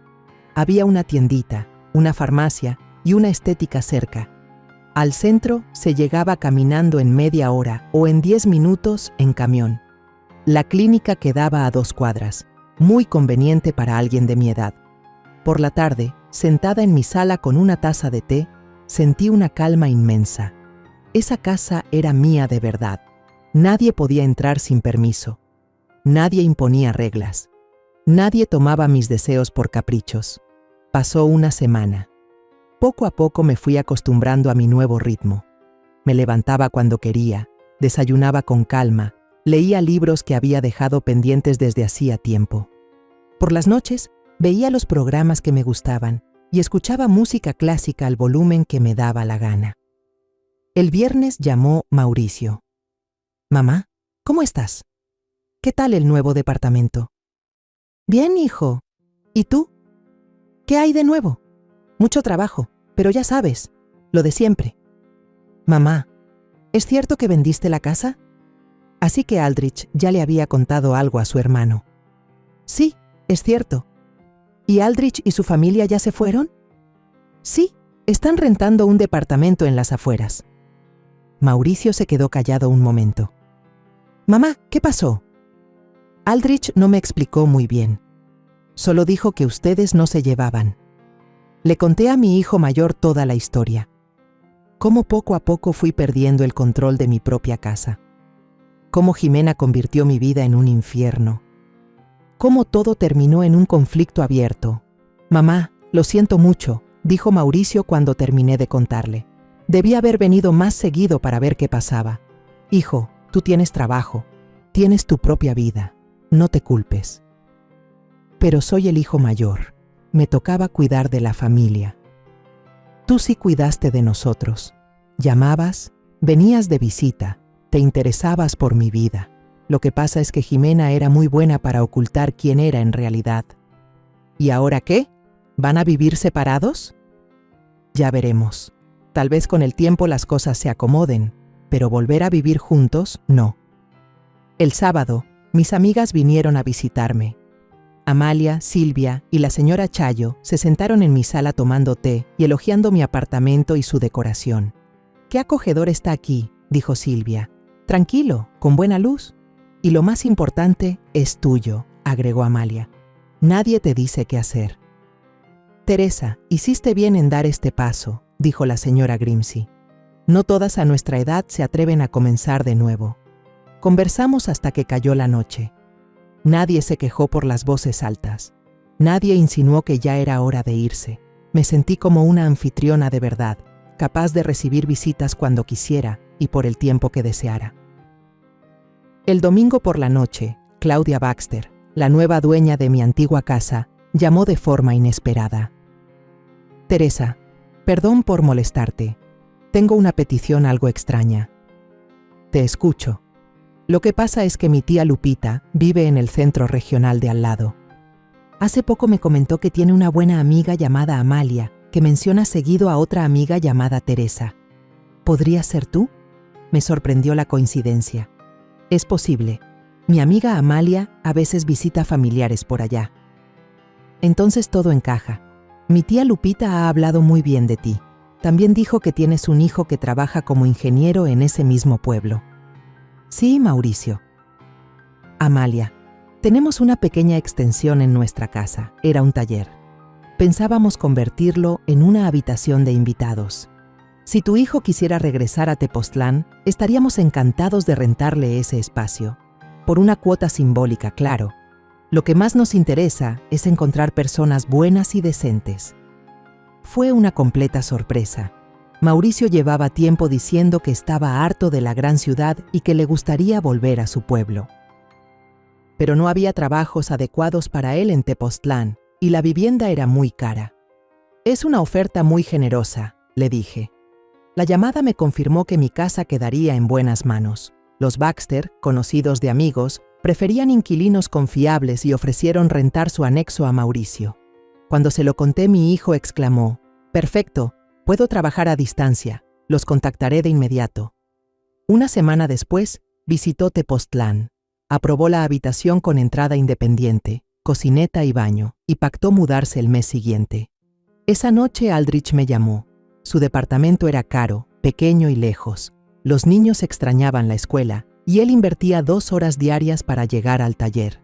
Había una tiendita, una farmacia y una estética cerca. Al centro se llegaba caminando en media hora o en 10 minutos en camión. La clínica quedaba a 2 cuadras, muy conveniente para alguien de mi edad. Por la tarde, sentada en mi sala con una taza de té, sentí una calma inmensa. Esa casa era mía de verdad. Nadie podía entrar sin permiso. Nadie imponía reglas. Nadie tomaba mis deseos por caprichos. Pasó una semana. Poco a poco me fui acostumbrando a mi nuevo ritmo. Me levantaba cuando quería, desayunaba con calma, leía libros que había dejado pendientes desde hacía tiempo. Por las noches, veía los programas que me gustaban y escuchaba música clásica al volumen que me daba la gana. El viernes llamó Mauricio. «Mamá, ¿cómo estás? ¿Qué tal el nuevo departamento?» «Bien, hijo. ¿Y tú? ¿Qué hay de nuevo?» «Mucho trabajo, pero ya sabes, lo de siempre». «Mamá, ¿es cierto que vendiste la casa?» Así que Aldrich ya le había contado algo a su hermano. «Sí, es cierto». «¿Y Aldrich y su familia ya se fueron?» «Sí, están rentando un departamento en las afueras». Mauricio se quedó callado un momento. «Mamá, ¿qué pasó?» Aldrich no me explicó muy bien. Solo dijo que ustedes no se llevaban. Le conté a mi hijo mayor toda la historia. Cómo poco a poco fui perdiendo el control de mi propia casa. Cómo Jimena convirtió mi vida en un infierno. Cómo todo terminó en un conflicto abierto. «Mamá, lo siento mucho», dijo Mauricio cuando terminé de contarle. «Debí haber venido más seguido para ver qué pasaba. Hijo, tú tienes trabajo, tienes tu propia vida, no te culpes». Pero soy el hijo mayor, me tocaba cuidar de la familia. Tú sí cuidaste de nosotros. Llamabas, venías de visita, te interesabas por mi vida. Lo que pasa es que Jimena era muy buena para ocultar quién era en realidad. ¿Y ahora qué? ¿Van a vivir separados? Ya veremos. Tal vez con el tiempo las cosas se acomoden, pero volver a vivir juntos, no. El sábado, mis amigas vinieron a visitarme. Amalia, Silvia y la señora Chayo se sentaron en mi sala tomando té y elogiando mi apartamento y su decoración. «Qué acogedor está aquí», dijo Silvia. «Tranquilo, con buena luz. Y lo más importante es tuyo», agregó Amalia. «Nadie te dice qué hacer». «Teresa, hiciste bien en dar este paso», dijo la señora Grimsey. «No todas a nuestra edad se atreven a comenzar de nuevo». Conversamos hasta que cayó la noche. Nadie se quejó por las voces altas. Nadie insinuó que ya era hora de irse. Me sentí como una anfitriona de verdad, capaz de recibir visitas cuando quisiera y por el tiempo que deseara. El domingo por la noche, Claudia Baxter, la nueva dueña de mi antigua casa, llamó de forma inesperada. Teresa, perdón por molestarte. Tengo una petición algo extraña. Te escucho. Lo que pasa es que mi tía Lupita vive en el centro regional de al lado. Hace poco me comentó que tiene una buena amiga llamada Amalia, que menciona seguido a otra amiga llamada Teresa. ¿Podrías ser tú? Me sorprendió la coincidencia. Es posible. Mi amiga Amalia a veces visita familiares por allá. Entonces todo encaja. Mi tía Lupita ha hablado muy bien de ti. También dijo que tienes un hijo que trabaja como ingeniero en ese mismo pueblo. Sí, Mauricio. Amalia, tenemos una pequeña extensión en nuestra casa. Era un taller. Pensábamos convertirlo en una habitación de invitados. Si tu hijo quisiera regresar a Tepoztlán, estaríamos encantados de rentarle ese espacio. Por una cuota simbólica, claro. Lo que más nos interesa es encontrar personas buenas y decentes. Fue una completa sorpresa. Mauricio llevaba tiempo diciendo que estaba harto de la gran ciudad y que le gustaría volver a su pueblo. Pero no había trabajos adecuados para él en Tepoztlán y la vivienda era muy cara. Es una oferta muy generosa, le dije. La llamada me confirmó que mi casa quedaría en buenas manos. Los Baxter, conocidos de amigos, preferían inquilinos confiables y ofrecieron rentar su anexo a Mauricio. Cuando se lo conté, mi hijo exclamó: «Perfecto, puedo trabajar a distancia, los contactaré de inmediato». Una semana después, visitó Tepoztlán. Aprobó la habitación con entrada independiente, cocineta y baño, y pactó mudarse el mes siguiente. Esa noche Aldrich me llamó. Su departamento era caro, pequeño y lejos. Los niños extrañaban la escuela, y él invertía 2 horas diarias para llegar al taller.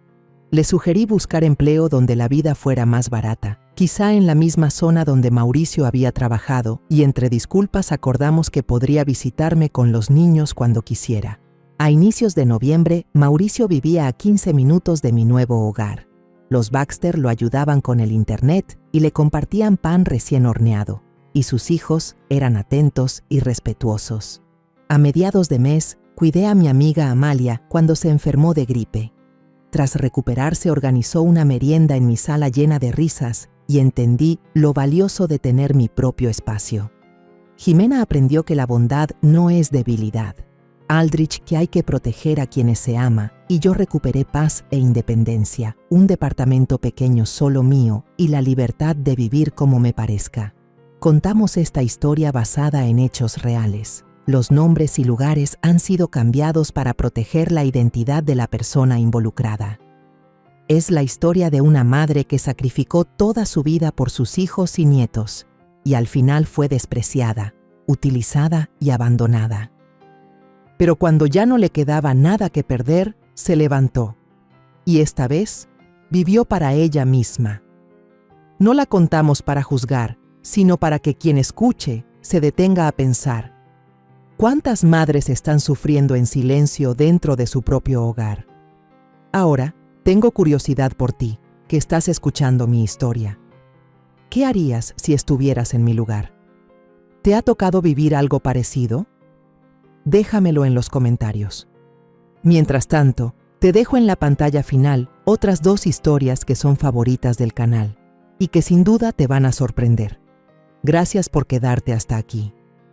Le sugerí buscar empleo donde la vida fuera más barata, quizá en la misma zona donde Mauricio había trabajado, y entre disculpas acordamos que podría visitarme con los niños cuando quisiera. A inicios de noviembre, Mauricio vivía a 15 minutos de mi nuevo hogar. Los Baxter lo ayudaban con el internet y le compartían pan recién horneado, y sus hijos eran atentos y respetuosos. A mediados de mes, cuidé a mi amiga Amalia cuando se enfermó de gripe. Tras recuperarse, organizó una merienda en mi sala llena de risas y entendí lo valioso de tener mi propio espacio. Jimena aprendió que la bondad no es debilidad. Aldrich, que hay que proteger a quienes se ama, y yo recuperé paz e independencia, un departamento pequeño solo mío y la libertad de vivir como me parezca. Contamos esta historia basada en hechos reales. Los nombres y lugares han sido cambiados para proteger la identidad de la persona involucrada. Es la historia de una madre que sacrificó toda su vida por sus hijos y nietos, y al final fue despreciada, utilizada y abandonada. Pero cuando ya no le quedaba nada que perder, se levantó, y esta vez vivió para ella misma. No la contamos para juzgar, sino para que quien escuche se detenga a pensar: ¿cuántas madres están sufriendo en silencio dentro de su propio hogar? Ahora, tengo curiosidad por ti, que estás escuchando mi historia. ¿Qué harías si estuvieras en mi lugar? ¿Te ha tocado vivir algo parecido? Déjamelo en los comentarios. Mientras tanto, te dejo en la pantalla final otras 2 historias que son favoritas del canal y que sin duda te van a sorprender. Gracias por quedarte hasta aquí.